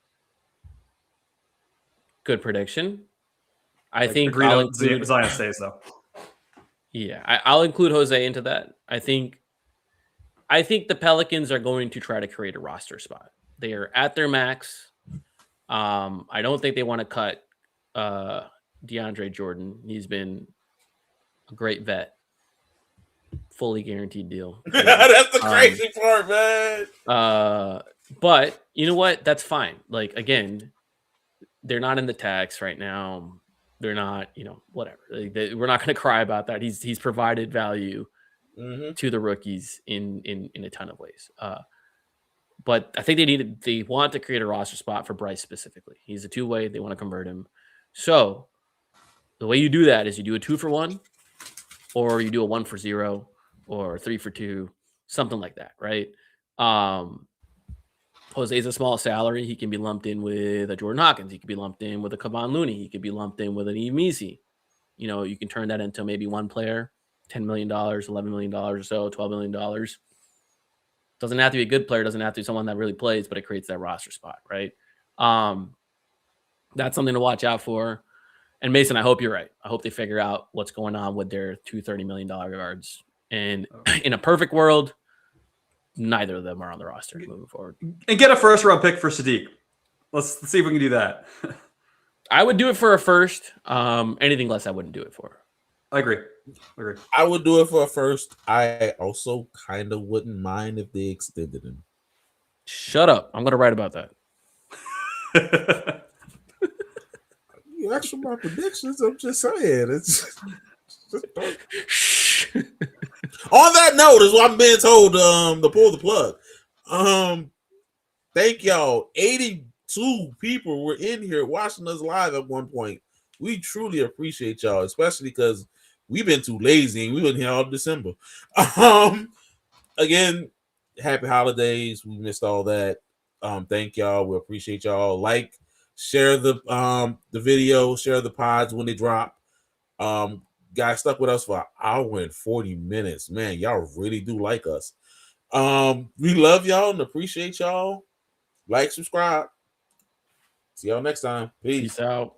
Good prediction. I think Zion stays though. Yeah, I'll include Jose into that. I think the Pelicans are going to try to create a roster spot. They are at their max. I don't think they want to cut DeAndre Jordan. He's been a great vet. Fully guaranteed deal. That's the crazy part, man. But you know what? That's fine. Like, again, they're not in the tax right now. They're not, whatever. We're not going to cry about that. He's provided value to the rookies in a ton of ways. But I think they want to create a roster spot for Bryce specifically. He's a 2-way. They want to convert him. So the way you do that is you do a 2-for-1, or you do a 1-for-0, or 3-for-2, something like that, right? Jose's a small salary. He can be lumped in with a Jordan Hawkins. He could be lumped in with a Kevon Looney. He could be lumped in with an Emisi. You can turn that into maybe one player, $10 million, $11 million or so, $12 million. Doesn't have to be a good player. Doesn't have to be someone that really plays, but it creates that roster spot, right? That's something to watch out for. And Mason, I hope you're right. I hope they figure out what's going on with their 2 $30 million guards. And in a perfect world, neither of them are on the roster moving forward. And get a 1st-round pick for Sadiq. Let's see if we can do that. I would do it for a 1st. Anything less, I wouldn't do it for. I agree. I would do it for a 1st. I also kind of wouldn't mind if they extended him. Shut up. I'm going to write about that. You asked for my predictions. I'm just saying. It's on that note is what I'm being told to pull the plug. Thank y'all. 82 people were in here watching us live at one point. We truly appreciate y'all, especially because we've been too lazy and we've been here all December. Again, happy holidays. We missed all that. Thank y'all. We appreciate y'all. Like, share the video, share the pods when they drop. Guys stuck with us for an hour and 40 minutes. Man, y'all really do like us. We love y'all and appreciate y'all. Like, subscribe. See y'all next time. Peace out.